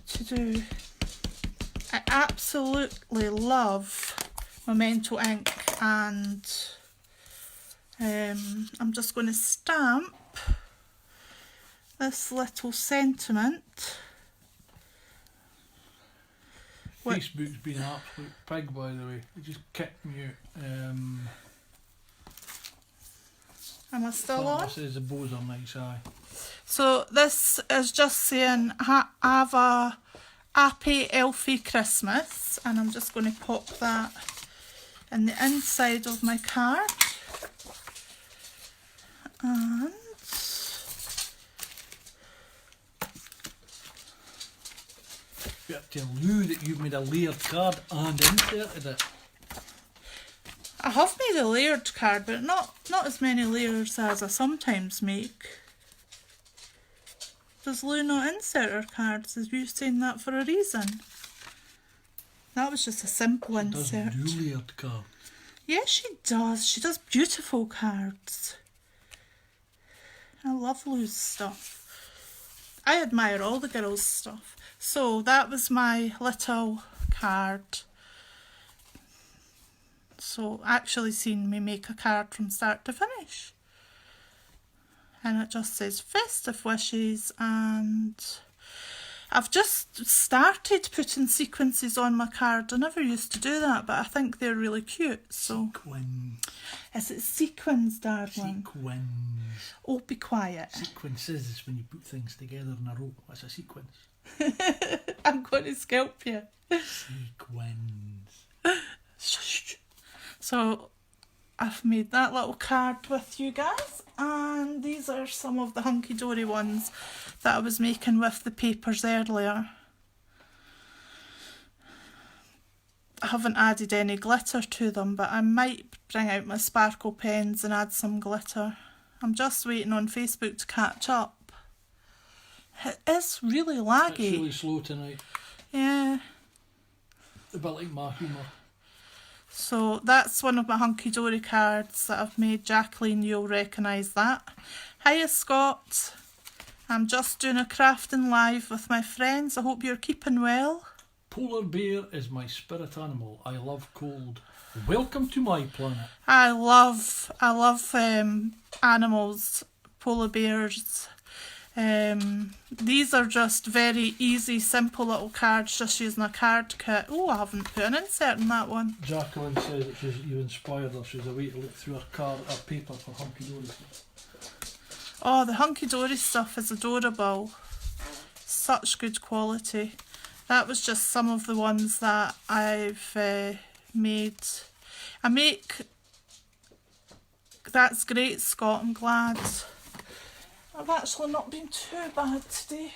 to do. I absolutely love Memento ink, and I'm just going to stamp this little sentiment. Facebook's been an absolute pig, by the way. It just kicked me out. Am I still on? It says the bows are nice, aye. So this is just saying have a happy elfie Christmas, and I'm just going to pop that in the inside of my card. And You have to tell Lou that you've made a layered card and inserted it. I have made a layered card, but not as many layers as I sometimes make. Does Lou not insert her cards? Is you saying that for a reason? That was just a simple insert. Doesn't do layered cards. Yes, she does. She does beautiful cards. I love Lou's stuff. I admire all the girls' stuff. So that was my little card. So actually seen me make a card from start to finish. And it just says festive wishes, and I've just started putting sequences on my card. I never used to do that, but I think they're really cute. So Sequins. is it sequins, darling? Sequins. Oh, be quiet. Sequences is when you put things together in a row. That's a sequence. I'm going to scalp you. Sequins. Shush. So I've made that little card with you guys, and these are some of the hunky dory ones that I was making with the papers earlier. I haven't added any glitter to them, but I might bring out my sparkle pens and add some glitter. I'm just waiting on Facebook to catch up. It is really laggy. It's really slow tonight. Yeah. A bit like my humour. So that's one of my hunky dory cards that I've made. Jacqueline, you'll recognise that. Hiya Scott. I'm just doing a crafting live with my friends. I hope you're keeping well. Polar bear is my spirit animal. I love cold. Welcome to my planet. I love animals, polar bears. These are just very easy, simple little cards, just using a card kit. Oh, I haven't put an insert in that one. Jacqueline says that you inspired her. She's a way to look through her paper for hunky dory. Oh, the hunky dory stuff is adorable. Such good quality. That was just some of the ones that I've made. I make... That's great, Scott. I'm glad. I've actually not been too bad today.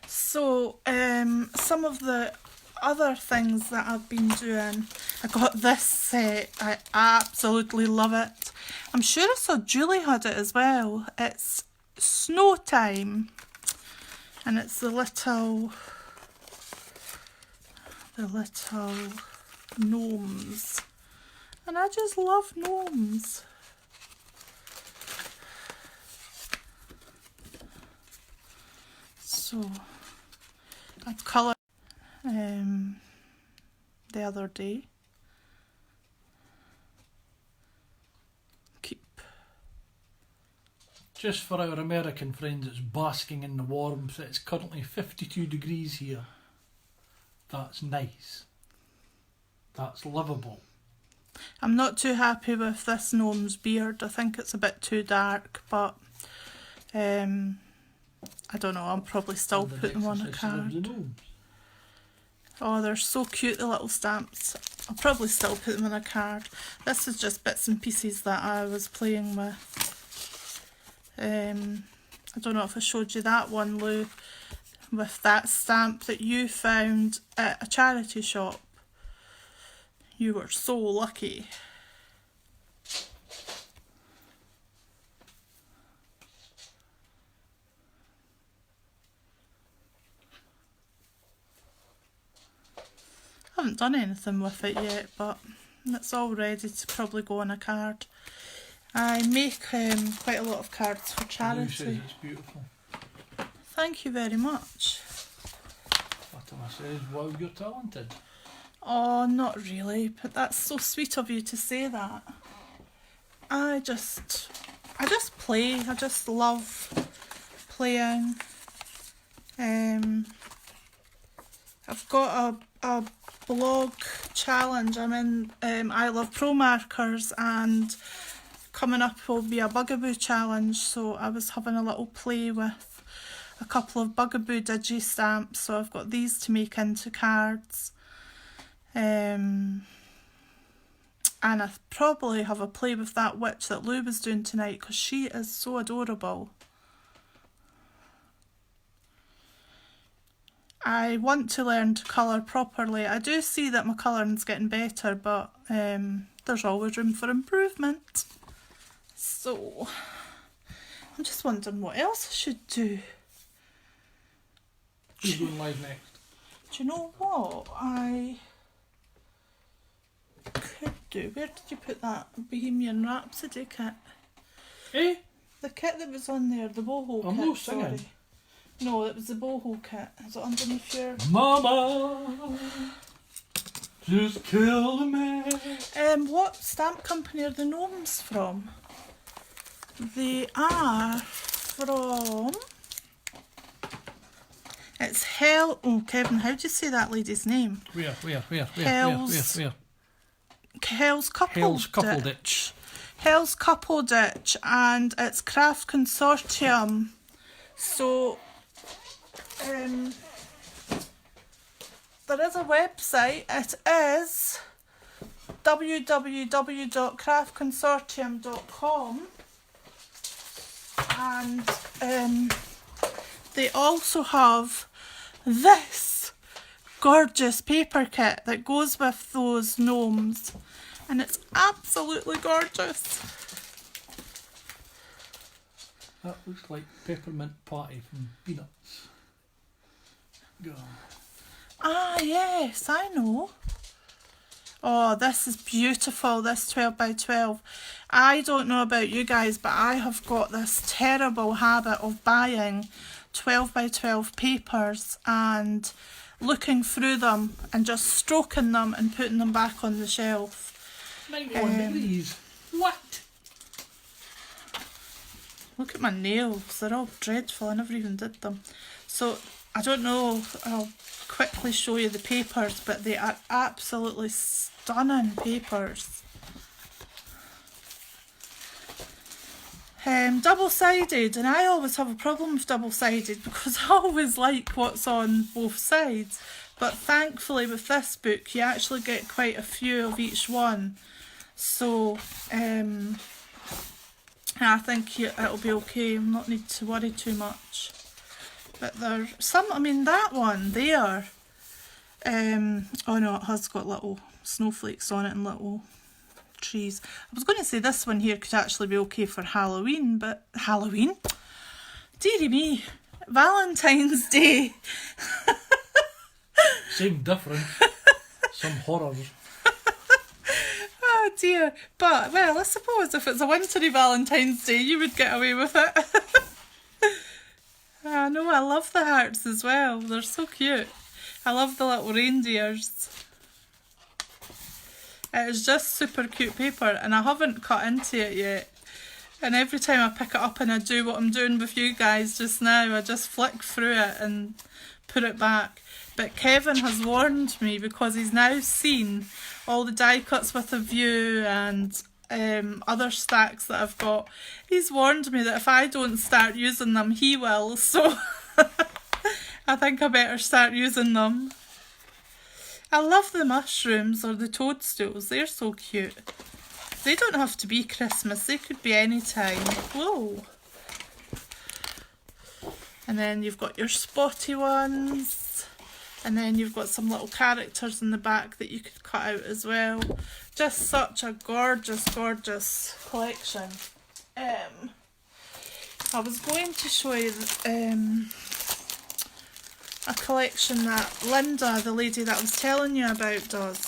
So, some of the other things that I've been doing. I got this set. I absolutely love it. I'm sure I saw Julie had it as well. It's Snow Time. And it's the little gnomes. And I just love gnomes. So I'd colour the other day. Just for our American friends, it's basking in the warmth. It's currently 52 degrees here. That's nice. That's livable. I'm not too happy with this gnome's beard. I think it's a bit too dark, but I don't know, I'll probably still put them on a card. Oh, they're so cute, the little stamps. I'll probably still put them on a card. This is just bits and pieces that I was playing with. I don't know if I showed you that one, Lou, with that stamp that you found at a charity shop. You were so lucky. I haven't done anything with it yet, but it's all ready to probably go on a card. I make quite a lot of cards for charity. Lou says it's beautiful. Thank you very much. Fatima says, wow, you're talented. Oh, not really, but that's so sweet of you to say that. I just play. I just love playing. I've got a blog challenge. I'm in I Love Pro Markers, and coming up will be a Bugaboo challenge, so I was having a little play with a couple of Bugaboo digi stamps, so I've got these to make into cards. And I probably have a play with that witch that Lou was doing tonight, because she is so adorable. I want to learn to colour properly. I do see that my colouring's getting better, but there's always room for improvement. So, I'm just wondering what else I should do. Who's going live next? Do you know what I could do? Where did you put that Bohemian Rhapsody kit? Eh? The kit that was on there, the boho I'm kit. not singing. Sorry. No, it was the boho kit. Is it underneath your... Mama, just kill the man. What stamp company are the gnomes from? They are from... It's Hell... Oh, Kevin, how do you say that lady's name? Where? Hell's Couple Hell's Couple Ditch. Ditch. Hell's Couple Ditch, and it's Craft Consortium. So, there is a website. It is www.craftconsortium.com, and they also have this gorgeous paper kit that goes with those gnomes, and it's absolutely gorgeous. That looks like peppermint patty from Peanuts. Go. Ah, yes, I know. Oh, this is beautiful, this 12 by 12. I don't know about you guys, but I have got this terrible habit of buying 12 by 12 papers and looking through them and just stroking them and putting them back on the shelf. 91 degrees. What? Look at my nails, they're all dreadful, I never even did them. So, I don't know, I'll quickly show you the papers, but they are absolutely stunning papers. Double-sided, and I always have a problem with double-sided because I always like what's on both sides, but thankfully with this book you actually get quite a few of each one, so I think it'll be okay, I'll not need to worry too much. But there's some, I mean that one there, oh no, it has got little snowflakes on it and little trees. I was going to say this one here could actually be okay for Halloween, but Halloween? Dearie me, Valentine's Day. Same difference. Some horrors. Oh dear, but well, I suppose if it's a wintry Valentine's Day you would get away with it. I know, I love the hearts as well, they're so cute. I love the little reindeers. It is just super cute paper and I haven't cut into it yet. And every time I pick it up and I do what I'm doing with you guys just now, I just flick through it and put it back. But Kevin has warned me because he's now seen all the die cuts with a view and other stacks that I've got. He's warned me that if I don't start using them, he will. So I think I better start using them. I love the mushrooms or the toadstools. They're so cute. They don't have to be Christmas. They could be any time. Whoa. And then you've got your spotty ones. And then you've got some little characters in the back that you could cut out as well. Just such a gorgeous, gorgeous collection. I was going to show you a collection that Linda, the lady that I was telling you about, does.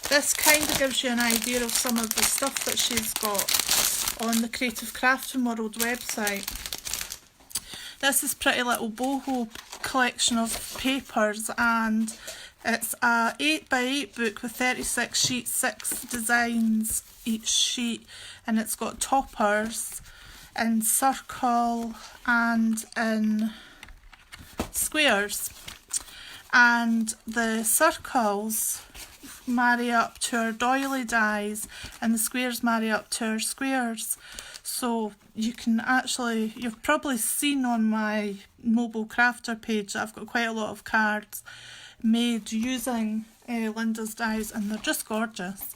This kind of gives you an idea of some of the stuff that she's got on the Creative Crafting World website. This is Pretty Little Boho collection of papers, and it's a 8x8 book with 36 sheets, 6 designs each sheet, and it's got toppers in circle and in squares, and the circles marry up to our doily dies and the squares marry up to our squares. So you can actually, you've probably seen on my mobile crafter page that I've got quite a lot of cards made using Linda's dies, and they're just gorgeous.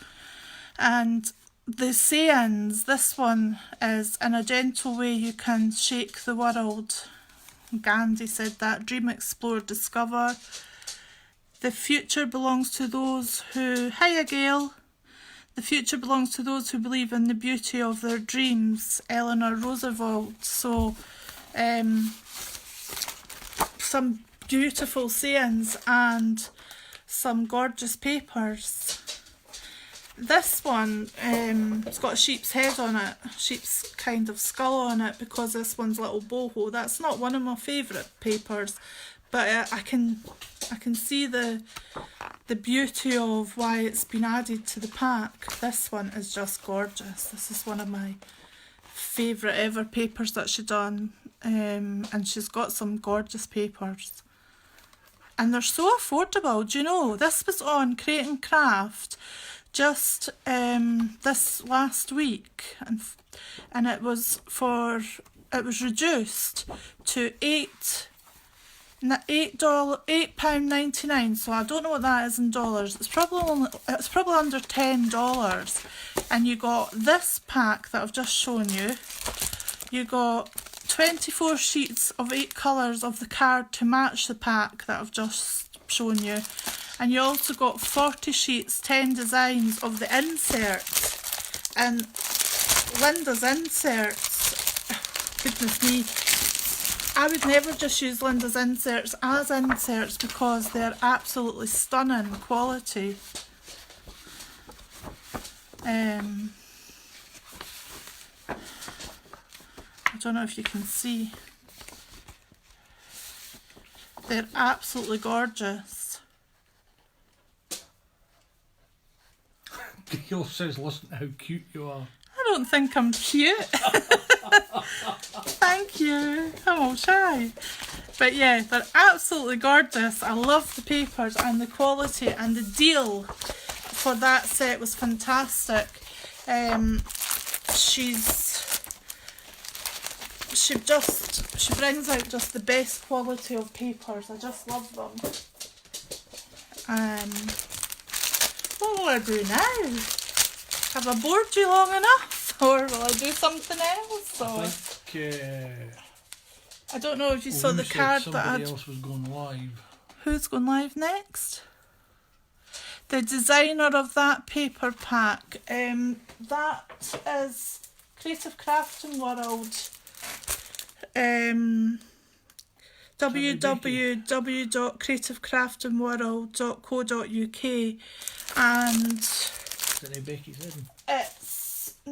And the sayings, this one is, in a gentle way you can shake the world. Gandhi said that. Dream, explore, discover. The future belongs to those who... Hiya, Gail. The future belongs to those who believe in the beauty of their dreams. Eleanor Roosevelt. So, some beautiful sayings and some gorgeous papers. This one, it's got a sheep's head on it, sheep's kind of skull on it, because this one's Little Boho. That's not one of my favourite papers, but I can see the beauty of why it's been added to the pack. This one is just gorgeous. This is one of my favourite ever papers that she done, and she's got some gorgeous papers. And they're so affordable, do you know? This was on Create and Craft just this last week, and it was reduced to 8 £8.99. So I don't know what that is in dollars. It's probably under $10. And you got this pack that I've just shown you. You got 24 sheets of 8 colours of the card to match the pack that I've just shown you. And you also got 40 sheets, 10 designs of the inserts. And Linda's inserts, goodness me, I would never just use Linda's inserts as inserts because they're absolutely stunning quality. I don't know if you can see. They're absolutely gorgeous. Gail says, listen to how cute you are. I don't think I'm cute. Thank you. I'm all shy. But yeah, they're absolutely gorgeous. I love the papers and the quality, and the deal for that set was fantastic. She brings out just the best quality of papers. I just love them. What will I do now? Have I bored you long enough, or will I do something else? Or I don't know if you saw the card that somebody else was going live. Who's going live next? The designer of that paper pack. That is Creative Crafting World. www.creativecraftingworld.co.uk, and Is it Becky's in?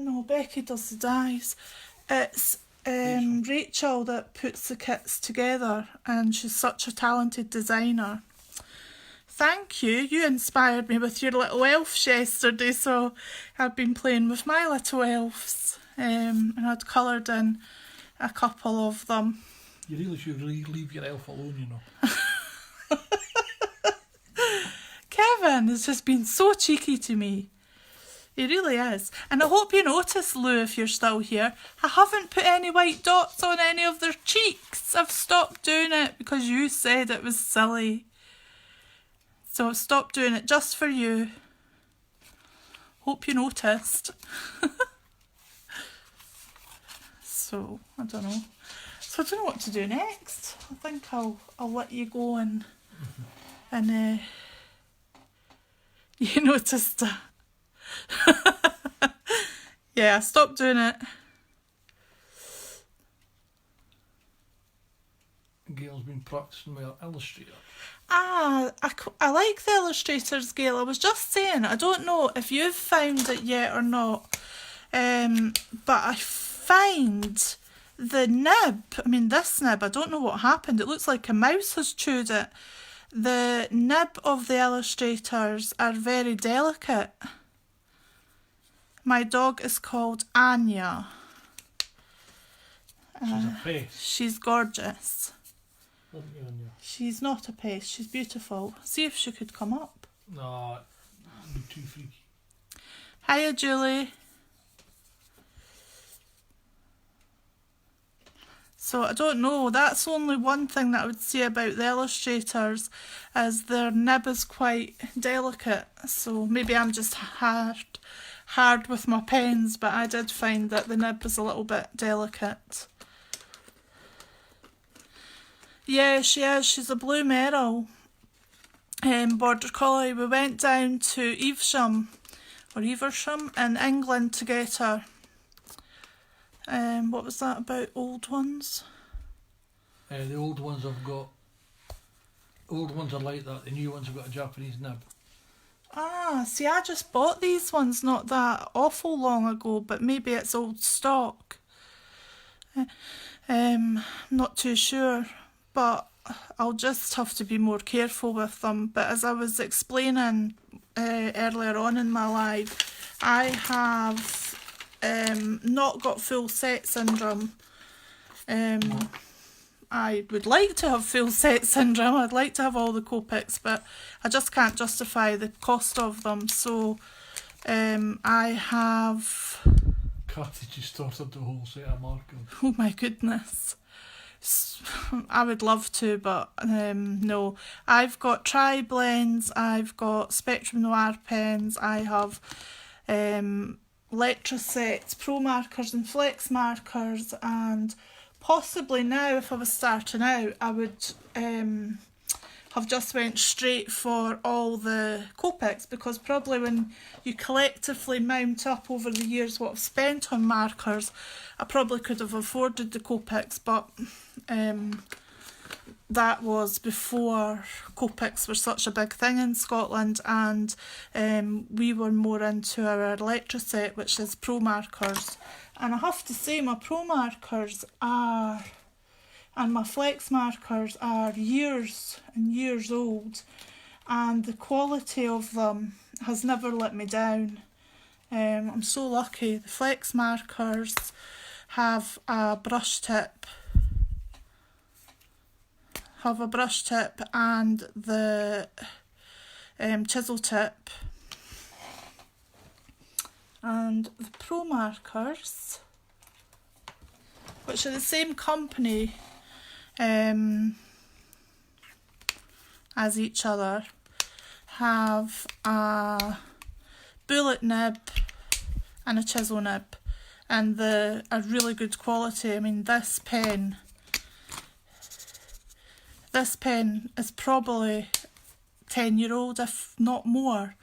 no, Becky does the dies. It's Rachel that puts the kits together, and she's such a talented designer. Thank you. You inspired me with your little elves yesterday, so I've been playing with my little elves, and I'd coloured in a couple of them. You really should leave your elf alone, you know. Kevin has just been so cheeky to me. He really is. And I hope you notice, Lou, if you're still here, I haven't put any white dots on any of their cheeks. I've stopped doing it because you said it was silly. So I've stopped doing it just for you. Hope you noticed. So, I don't know. So I don't know what to do next. I think I'll let you go and you noticed that. Yeah, I stopped doing it. Gail's been practicing with her Illustrator. I like the illustrators, Gail. I was just saying, I don't know if you've found it yet or not, but I find the nib, this nib, I don't know what happened. It looks like a mouse has chewed it. The nib of the illustrators are very delicate. My dog is called Anya. She's a pest. She's gorgeous. Isn't she, Anya? She's not a pest, she's beautiful. See if she could come up. No, it'd be too freaky. Hiya, Julie. So I don't know, that's only one thing that I would say about the illustrators, is their nib is quite delicate. So maybe I'm just hard with my pens, but I did find that the nib is a little bit delicate. Yeah, she is. She's a blue Merrill border collie. We went down to Evesham in England to get her. What was that about old ones? The old ones are like that. The new ones have got a Japanese nib. Ah, see, I just bought these ones not that awful long ago, but maybe it's old stock. Not too sure, but I'll just have to be more careful with them. But as I was explaining earlier on in my live, I have not got full set syndrome. I would like to have full set syndrome. I'd like to have all the Copics, but I just can't justify the cost of them. So I have... Kathy just started the whole set of markers. Oh my goodness. I would love to, but no. I've got tri-blends, I've got Spectrum Noir pens, I have Letraset Pro markers and Flex markers, and possibly now, if I was starting out, I would have just went straight for all the Copics, because probably when you collectively mount up over the years what I've spent on markers, I probably could have afforded the Copics, but that was before Copics were such a big thing in Scotland, and we were more into our Letraset, which is Pro markers. And I have to say, my Pro markers are, and my Flex markers are years and years old, and the quality of them has never let me down. I'm so lucky. The Flex markers have a brush tip, and the chisel tip, and the Pro markers, which are the same company as each other, have a bullet nib and a chisel nib, and are really good quality. I mean, this pen is probably 10-year-old, if not more,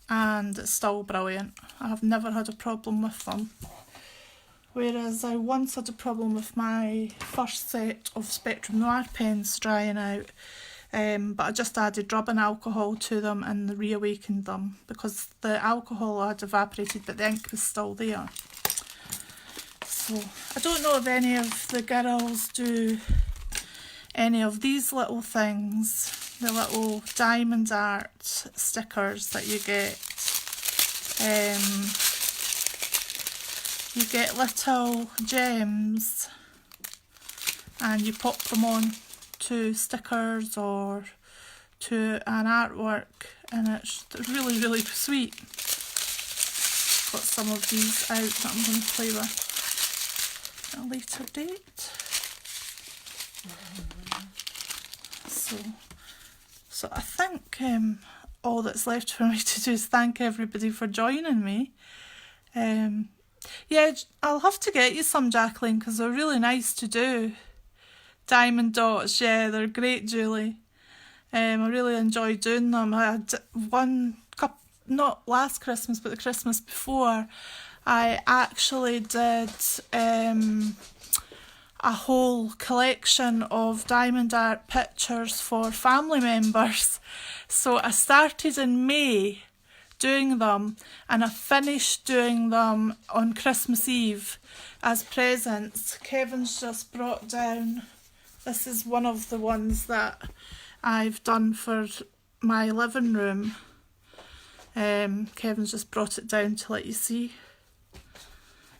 and it's still brilliant. I have never had a problem with them. Whereas I once had a problem with my first set of Spectrum Noir pens drying out, but I just added rubbing alcohol to them and reawakened them, because the alcohol had evaporated but the ink was still there. So I don't know if any of the girls do any of these little things, the little diamond art stickers that you get. You get little gems and you pop them on to stickers or to an artwork, and it's really, really sweet. Got some of these out that I'm going to play with at a later date. So I think all that's left for me to do is thank everybody for joining me. Yeah, I'll have to get you some, Jacqueline, because they're really nice to do. Diamond dots, yeah, they're great, Julie. I really enjoy doing them. I had one couple, not last Christmas, but the Christmas before, I actually did a whole collection of diamond art pictures for family members. So I started in May doing them, and I finished doing them on Christmas Eve as presents. Kevin's just brought down, this is one of the ones that I've done for my living room. Kevin's just brought it down to let you see.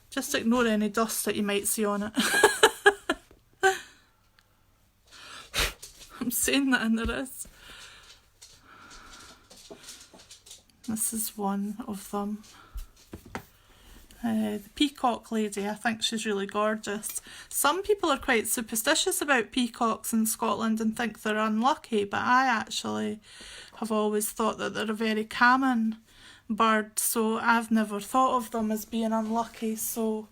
Just ignore any dust that you might see on it. I'm saying that, and there is. This is one of them. The peacock lady, I think she's really gorgeous. Some people are quite superstitious about peacocks in Scotland and think they're unlucky, but I actually have always thought that they're a very common bird, so I've never thought of them as being unlucky, so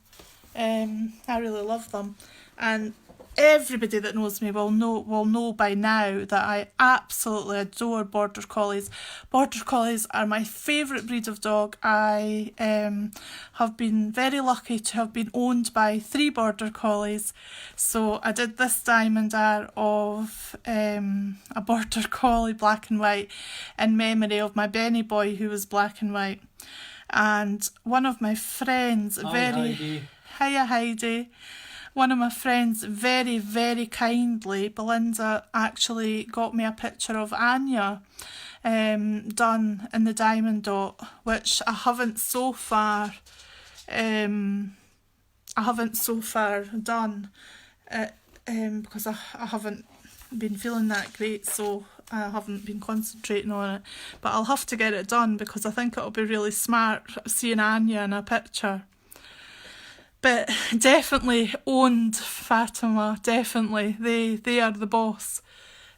I really love them. And everybody that knows me will know by now that I absolutely adore Border Collies. Border Collies are my favourite breed of dog. I have been very lucky to have been owned by 3 Border Collies. So I did this diamond art of a Border Collie black and white in memory of my Benny boy who was black and white. And one of my friends, Hiya Heidi. One of my friends very, very kindly, Belinda, actually got me a picture of Anya done in the diamond dot, which I haven't so far done because I haven't been feeling that great, so I haven't been concentrating on it. But I'll have to get it done because I think it'll be really smart seeing Anya in a picture. but definitely owned Fatima, definitely. They are the boss.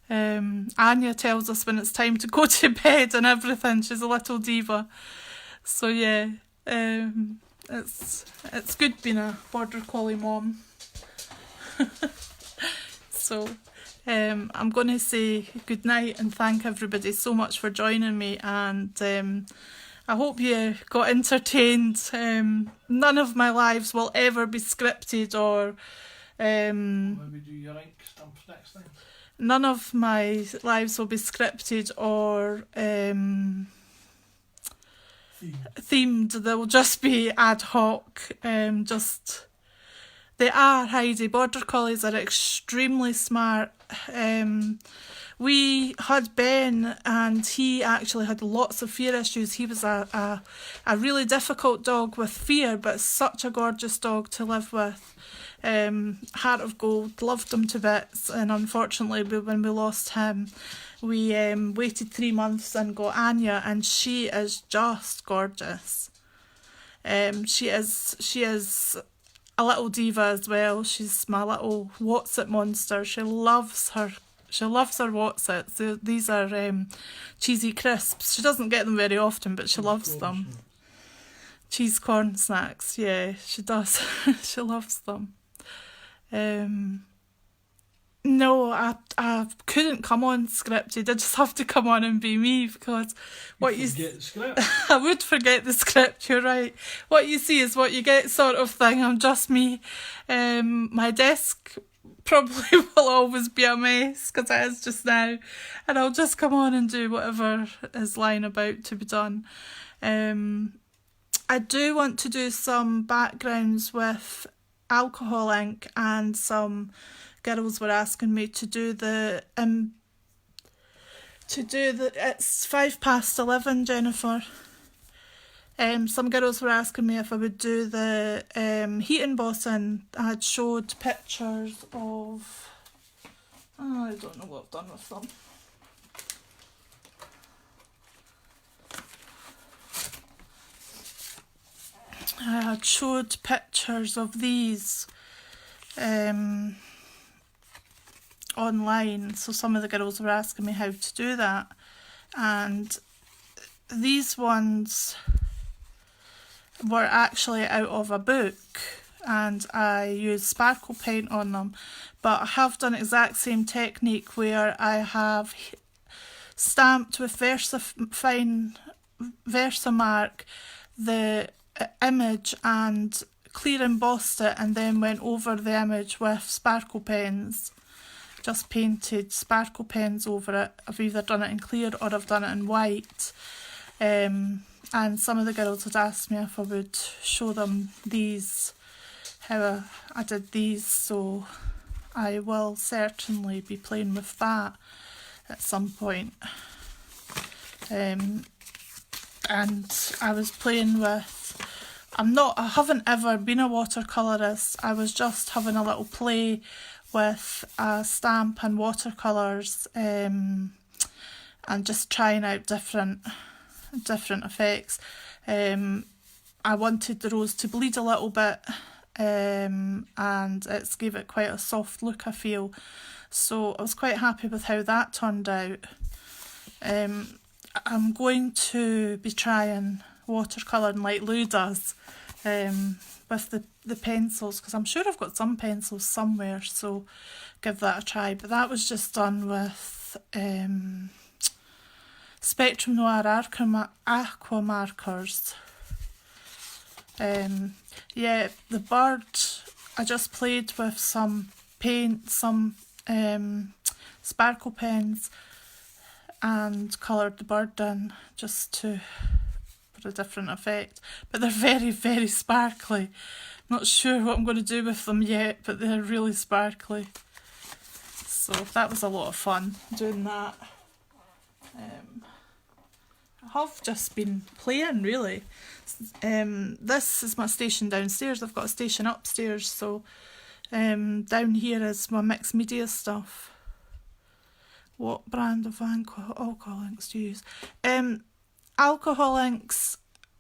Anya tells us when it's time to go to bed and everything. She's a little diva. So yeah, it's good being a border collie mom. So I'm going to say good night and thank everybody so much for joining me, and I hope you got entertained. None of my lives will ever be scripted or Maybe do your ink stamps next time. none of my lives will be scripted or themed. They'll just be ad hoc. They are, Heidi. Border Collies are extremely smart. We had Ben, and he actually had lots of fear issues. He was a really difficult dog with fear, but such a gorgeous dog to live with. Heart of gold, loved him to bits, and unfortunately when we lost him, we waited 3 months and got Anya, and she is just gorgeous. She is a little diva as well. She's my little What's It monster. She loves her What's It. So these are cheesy crisps. She doesn't get them very often, but she loves them. Cheese corn snacks, yeah, she does. She loves them. No, I couldn't come on scripted. I just have to come on and be me, because what you forget the script. I would forget the script, you're right. What you see is what you get, sort of thing. I'm just me. My desk probably will always be a mess, because it is just now, and I'll just come on and do whatever is lying about to be done. I do want to do some backgrounds with alcohol ink, and some girls were asking me to do the it's 11:05, Jennifer. Some girls were asking me if I would do the heat embossing. I had showed pictures of, I don't know what I've done with them. I had showed pictures of these online, so some of the girls were asking me how to do that, and these ones were actually out of a book, and I used sparkle paint on them, but I have done exact same technique where I have stamped with Versamark the image and clear embossed it, and then went over the image with sparkle pens. Just painted sparkle pens over it. I've either done it in clear or I've done it in white. And some of the girls had asked me if I would show them these, how I did these, so I will certainly be playing with that at some point. And I was playing with, I haven't ever been a watercolourist. I was just having a little play with a stamp and watercolours, and just trying out different effects. I wanted the rose to bleed a little bit, and it's gave it quite a soft look, I feel. So I was quite happy with how that turned out. I'm going to be trying watercolouring like Lou does, with the pencils, because I'm sure I've got some pencils somewhere, so give that a try. But that was just done with Spectrum Noir aqua markers. Yeah, the bird, I just played with some paint, some sparkle pens, and coloured the bird in just to for a different effect. But they're very, very sparkly. Not sure what I'm going to do with them yet, but they're really sparkly. So that was a lot of fun doing that. I have just been playing, really. This is my station downstairs. I've got a station upstairs, so down here is my mixed media stuff. What brand of alcohol inks do you use? Alcohol inks,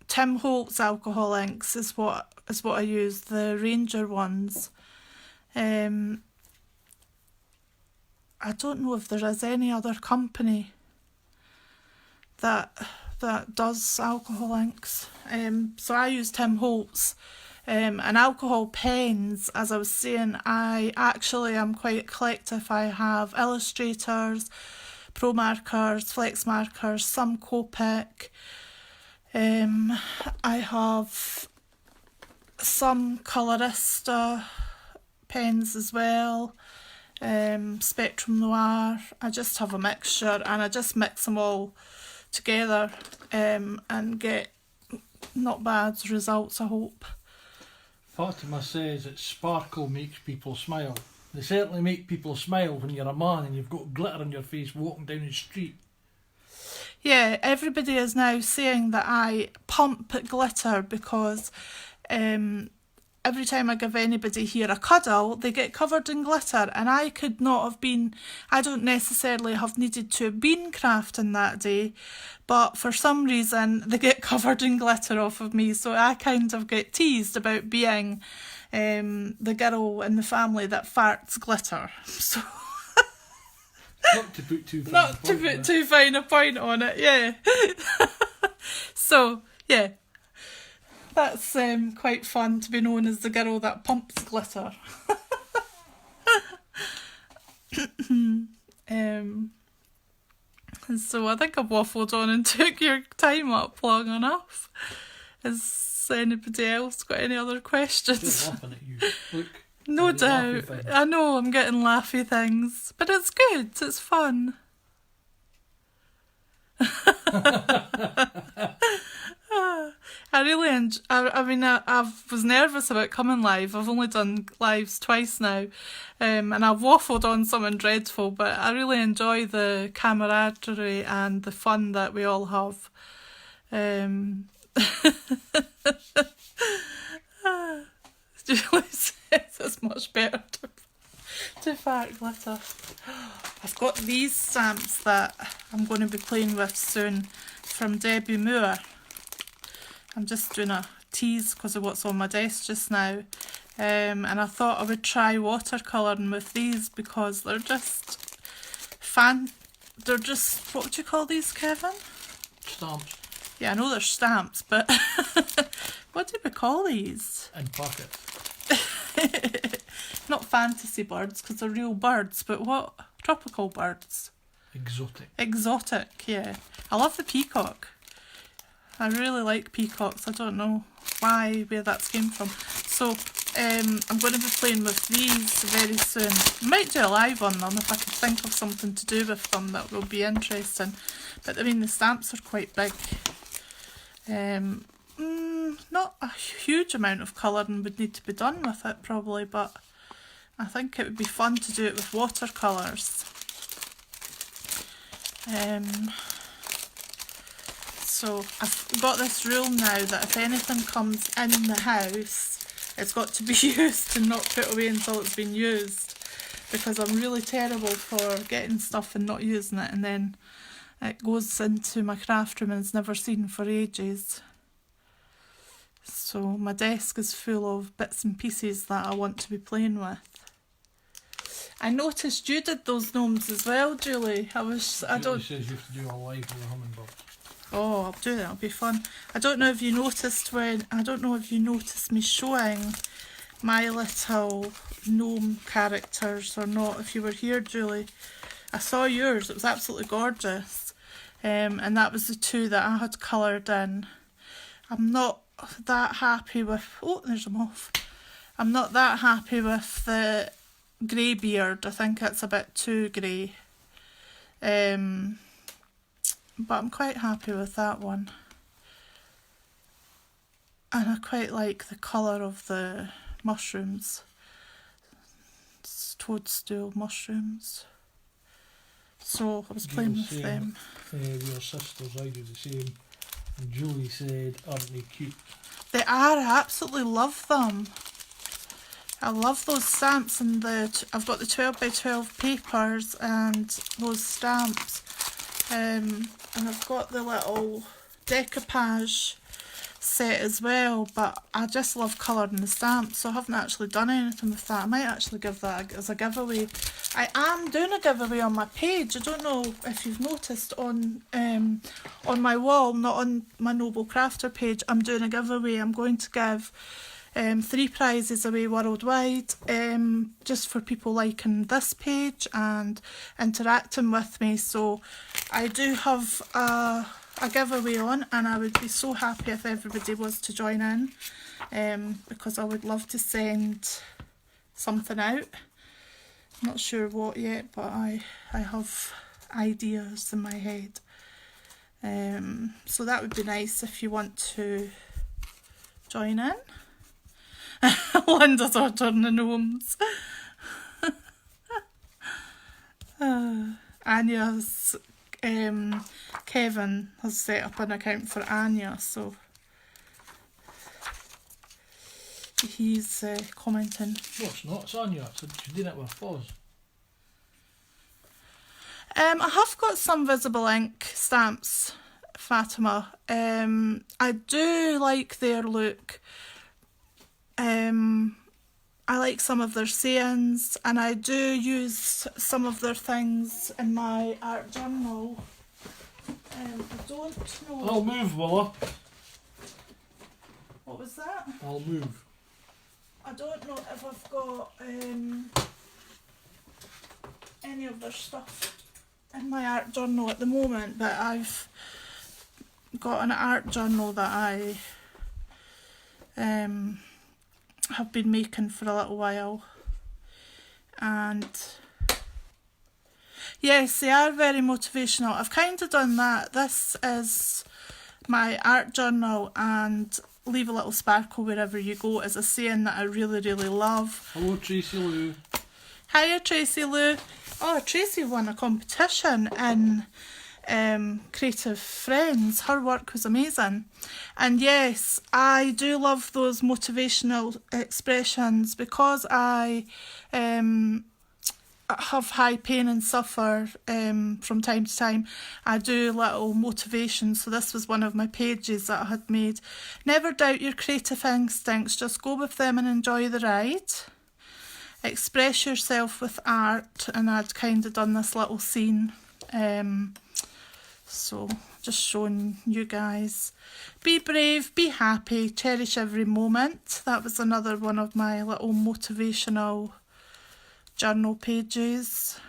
Tim Holtz alcohol inks is what is what I use, the Ranger ones. I don't know if there is any other company that does alcohol inks. So I use Tim Holtz. And alcohol pens, as I was saying, I actually am quite eclectic. I have Illustrators, Pro Markers, Flex Markers, some Copic. I have some Colorista pens as well, Spectrum Noir. I just have a mixture, and I just mix them all together and get not bad results, I hope. Fatima says that sparkle makes people smile. They certainly make people smile when you're a man and you've got glitter on your face walking down the street. Yeah, everybody is now saying that I pump glitter because every time I give anybody here a cuddle, they get covered in glitter, and I could not have been, I don't necessarily have needed to have been crafting that day, but for some reason they get covered in glitter off of me, so I kind of get teased about being the girl in the family that farts glitter. So Not to put too fine a point on it, yeah. So, yeah. That's quite fun to be known as the girl that pumps glitter. So I think I've waffled on and took your time up long enough. Has anybody else got any other questions? Just laughing at you. Look. No doubt. I know I'm getting laughy things, but it's good. It's fun. I really I was nervous about coming live. I've only done lives twice now, and I've waffled on something dreadful, but I really enjoy the camaraderie and the fun that we all have. Julie says it's much better to fart glitter. I've got these stamps that I'm going to be playing with soon from Debbie Moore. I'm just doing a tease because of what's on my desk just now. And I thought I would try watercolouring with these because they're just they're just, what would you call these, Kevin? Stamps. Yeah, I know they're stamps, but what do we call these? And pockets. Not fantasy birds because they're real birds, but what? Tropical birds. Exotic. Exotic, yeah. I love the peacock. I really like peacocks. I don't know where that came from. So I'm going to be playing with these very soon. I might do a live on them if I can think of something to do with them that will be interesting. But I mean, the stamps are quite big. Not a huge amount of colouring would need to be done with it probably, but I think it would be fun to do it with watercolours. So I've got this rule now that if anything comes in the house, it's got to be used and not put away until it's been used, because I'm really terrible for getting stuff and not using it, and then it goes into my craft room and it's never seen for ages. So my desk is full of bits and pieces that I want to be playing with. I noticed you did those gnomes as well, Julie. Julie says you have to do a live with a hummingbird. Oh, I'll do that. It'll be fun. I don't know if you noticed me showing my little gnome characters or not. If you were here, Julie, I saw yours. It was absolutely gorgeous. And that was the two that I had coloured in. I'm not that happy with... Oh, there's a moth. I'm not that happy with the greybeard. I think it's a bit too grey. But I'm quite happy with that one. And I quite like the colour of the mushrooms. It's toadstool mushrooms. So I was playing with them. Your sisters, I do the same. And Julie said, aren't they cute? They are. I absolutely love them. I love those stamps, and I've got the 12 by 12 papers and those stamps. And I've got the little decoupage set as well, but I just love colouring the stamps, so I haven't actually done anything with that. I might actually give that as a giveaway. I am doing a giveaway on my page. I don't know if you've noticed on my wall, not on my Noble Crafter page. I'm doing a giveaway. I'm going to give 3 prizes away worldwide, just for people liking this page and interacting with me. So I do have a giveaway on, and I would be so happy if everybody was to join in, because I would love to send something out. I'm not sure what yet, but I have ideas in my head. So that would be nice if you want to join in. Linda's ordering the gnomes. Anya's Kevin has set up an account for Anya, so he's commenting. No, it's not. It's on you. She's doing it with fuzz. I have got some visible ink stamps, Fatima. I do like their look. I like some of their sayings, and I do use some of their things in my art journal. I don't know. I'll move, Willa. What was that? I'll move. I don't know if I've got any of their stuff in my art journal at the moment, but I've got an art journal that I have been making for a little while, and yes, they are very motivational. I've kind of done that. This is my art journal, and leave a little sparkle wherever you go is a saying that I really, really love. Hello, Tracy Lou. Hiya, Tracy Lou. Oh, Tracy won a competition in Creative Friends. Her work was amazing. And yes, I do love those motivational expressions, because I have high pain and suffer from time to time. I do little motivations, so this was one of my pages that I had made. Never doubt your creative instincts, just go with them and enjoy the ride. Express yourself with art, and I'd kind of done this little scene, so just showing you guys. Be brave, be happy, cherish every moment. That was another one of my little motivational journal pages.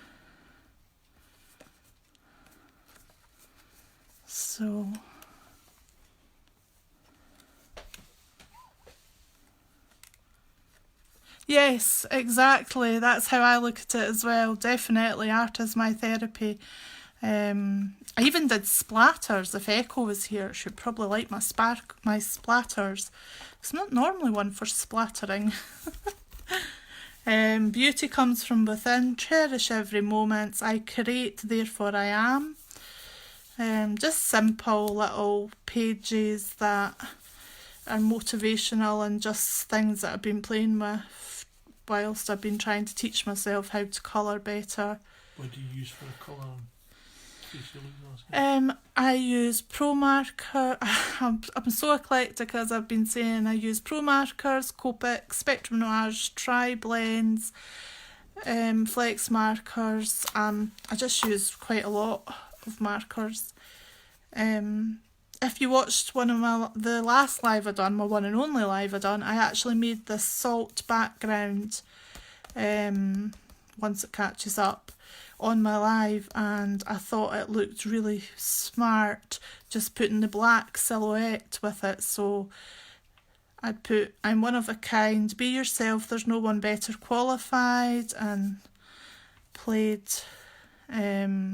So yes, exactly. That's how I look at it as well. Definitely, art is my therapy. I even did splatters. If Echo was here, she'd probably like my splatters. It's not normally one for splattering. Beauty comes from within. Cherish every moment. I create, therefore I am. Just simple little pages that are motivational, and just things that I've been playing with whilst I've been trying to teach myself how to colour better. What do you use for a colour? I use Pro Marker. I'm so eclectic, as I've been saying. I use Pro Markers, Copic, Spectrum Noirs, Tri-Blends, Flex Markers. I just use quite a lot of markers. If you watched one of the last live I done, my one and only live I done, I actually made this salt background once it catches up on my live, and I thought it looked really smart just putting the black silhouette with it. So I'd put, I'm one of a kind, be yourself, there's no one better qualified, and played. I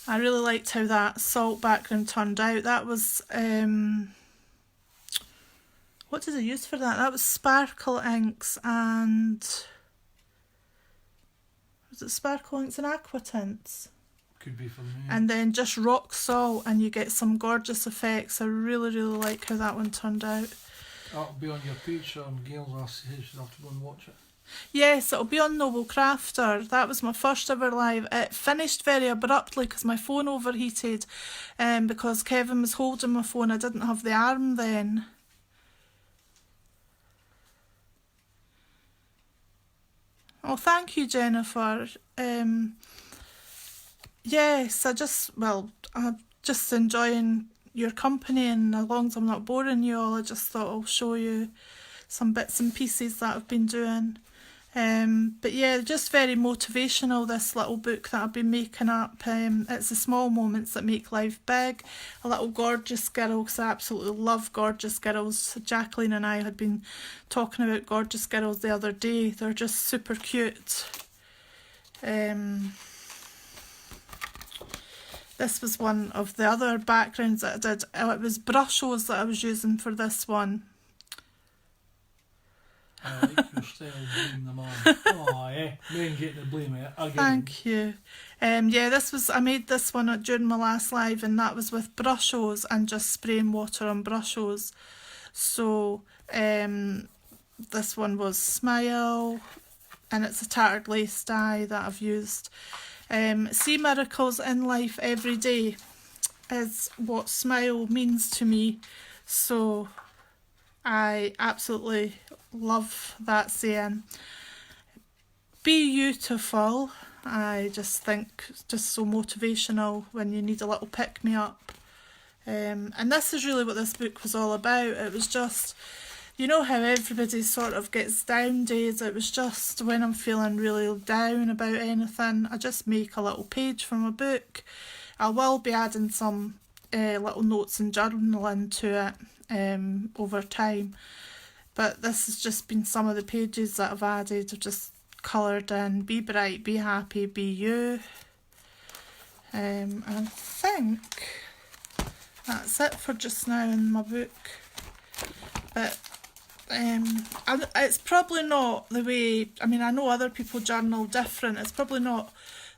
really liked how that salt background turned out. That was what did I use for that? That was Sparkle Inks, and was it Sparkle Inks and Aqua Tints? Could be for me. And then just rock salt, and you get some gorgeous effects. I really, really like how that one turned out. That'll be on your page, so Gail's asked you should have to go and watch it. Yes, it'll be on Noble Crafter. That was my first ever live. It finished very abruptly because my phone overheated, because Kevin was holding my phone. I didn't have the arm then. Oh, thank you, Jennifer. Yes, I'm just enjoying your company, and as long as I'm not boring you all, I just thought I'll show you some bits and pieces that I've been doing. But yeah, just very motivational, this little book that I've been making up. It's the small moments that make life big. A little gorgeous girl, because I absolutely love gorgeous girls. Jacqueline and I had been talking about gorgeous girls the other day. They're just super cute. This was one of the other backgrounds that I did. It was brushes that I was using for this one. I like your style, blame the man. Oh, yeah, men getting the blame again. Thank you. I made this one during my last live, and that was with brushes and just spraying water on brushes. So this one was Smile, and it's a tattered lace dye that I've used. See miracles in life every day is what Smile means to me. So I absolutely love that saying. Be beautiful. I just think just so motivational when you need a little pick me up. And this is really what this book was all about. It was just, you know how everybody sort of gets down days. It was just when I'm feeling really down about anything, I just make a little page from a book. I will be adding some little notes and journaling to it over time. But this has just been some of the pages that I've added. I've just coloured in be bright, be happy, be you. And I think that's it for just now in my book. But it's probably not the way, I mean, I know other people journal different. It's probably not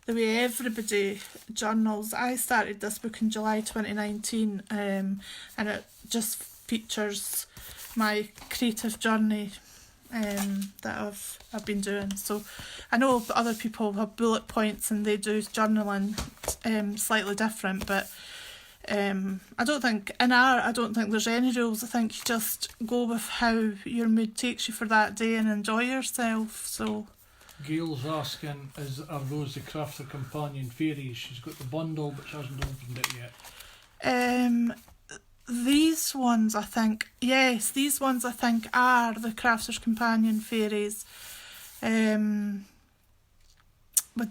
the way everybody journals. I started this book in July 2019, and it just features my creative journey that I've been doing. So I know other people have bullet points and they do journaling slightly different, but I don't think there's any rules. I think you just go with how your mood takes you for that day and enjoy yourself. So Gail's asking, are those the Crafter Companion Fairies? She's got the bundle but she hasn't opened it yet. These ones I think are the Crafter's Companion Fairies. But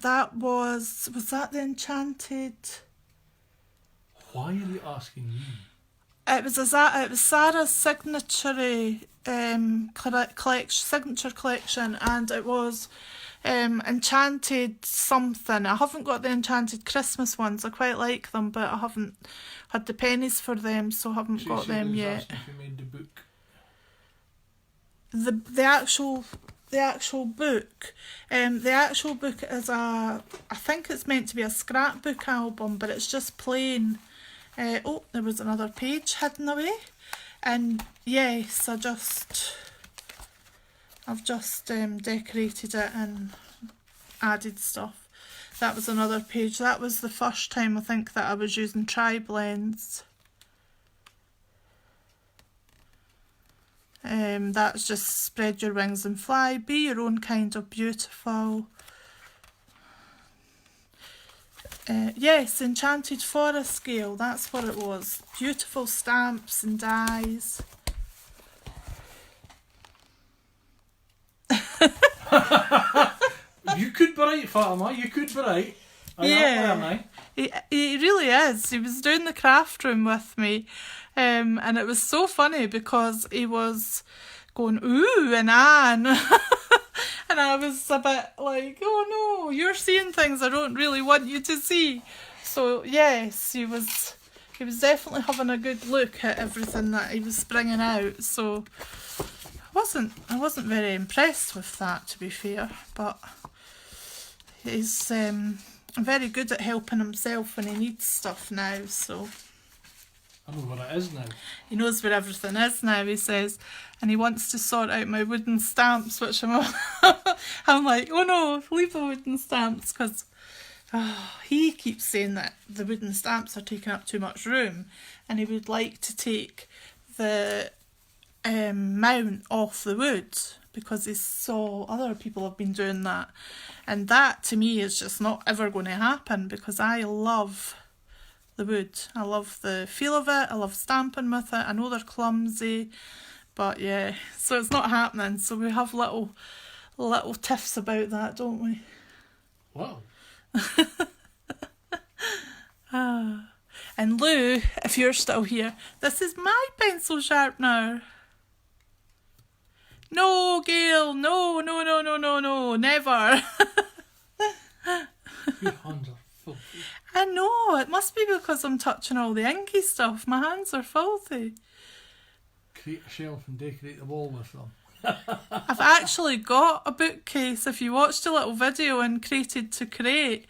that was that the Enchanted? Why are you asking me? It was Sarah's signature collection, and it was Enchanted something. I haven't got the Enchanted Christmas ones. I quite like them, but I haven't had the pennies for them, so I haven't got them yet. Asking if you made the book. The actual book. The actual book is I think it's meant to be a scrapbook album, but it's just plain. Oh, there was another page hidden away, and yes, I've just decorated it and added stuff. That was another page. That was the first time I think that I was using tri-blends. That's just spread your wings and fly, be your own kind of beautiful. Yes, Enchanted Forest Scale, that's what it was. Beautiful stamps and dies. You could be right, Fatima, you could be right. He really is. He was doing the craft room with me, and it was so funny because he was going ooh and ah, and I was a bit like, oh no, you're seeing things I don't really want you to see. So yes, he was definitely having a good look at everything that he was bringing out. So I wasn't very impressed with that, to be fair, but he's very good at helping himself when he needs stuff now. So I know where it is now. He knows where everything is now, he says. And he wants to sort out my wooden stamps, which I'm like, oh no, leave the wooden stamps, because he keeps saying that the wooden stamps are taking up too much room, and he would like to take the mount off the wood, because he saw other people have been doing that. And that, to me, is just not ever going to happen, because I love the wood. I love the feel of it. I love stamping with it. I know they're clumsy, but yeah, so it's not happening. So we have little tiffs about that, don't we? Wow. And Lou, if you're still here, this is my pencil sharpener. No, Gail, no, never. Your hands are filthy. I know, it must be because I'm touching all the inky stuff. My hands are filthy. Create a shelf and decorate the wall with them. I've actually got a bookcase. If you watched a little video in Created to Create,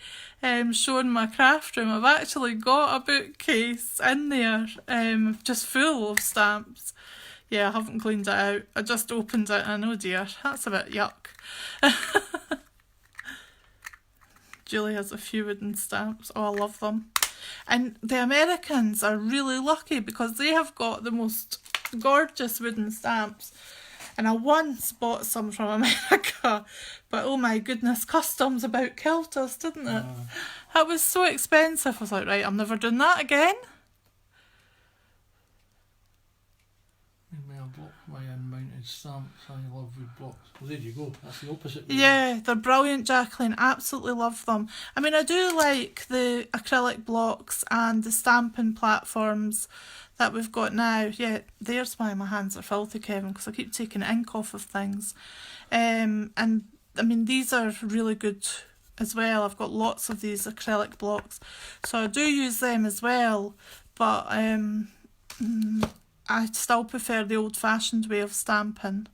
showing my craft room, I've actually got a bookcase in there, just full of stamps. Yeah, I haven't cleaned it out. I just opened it and oh dear, that's a bit yuck. Julie has a few wooden stamps. Oh, I love them. And the Americans are really lucky because they have got the most gorgeous wooden stamps. And I once bought some from America, but oh my goodness, customs about killed us, didn't it? That was so expensive. I was like, right, I'm never doing that again. Made me a block for my unmounted stamps. I love wood blocks. Well, there you go. That's the opposite. Yeah, they're brilliant, Jacqueline. Absolutely love them. I mean, I do like the acrylic blocks and the stamping platforms that we've got now. Yeah, there's why my hands are filthy, Kevin, because I keep taking ink off of things. And I mean, these are really good as well. I've got lots of these acrylic blocks, so I do use them as well. But I still prefer the old-fashioned way of stamping.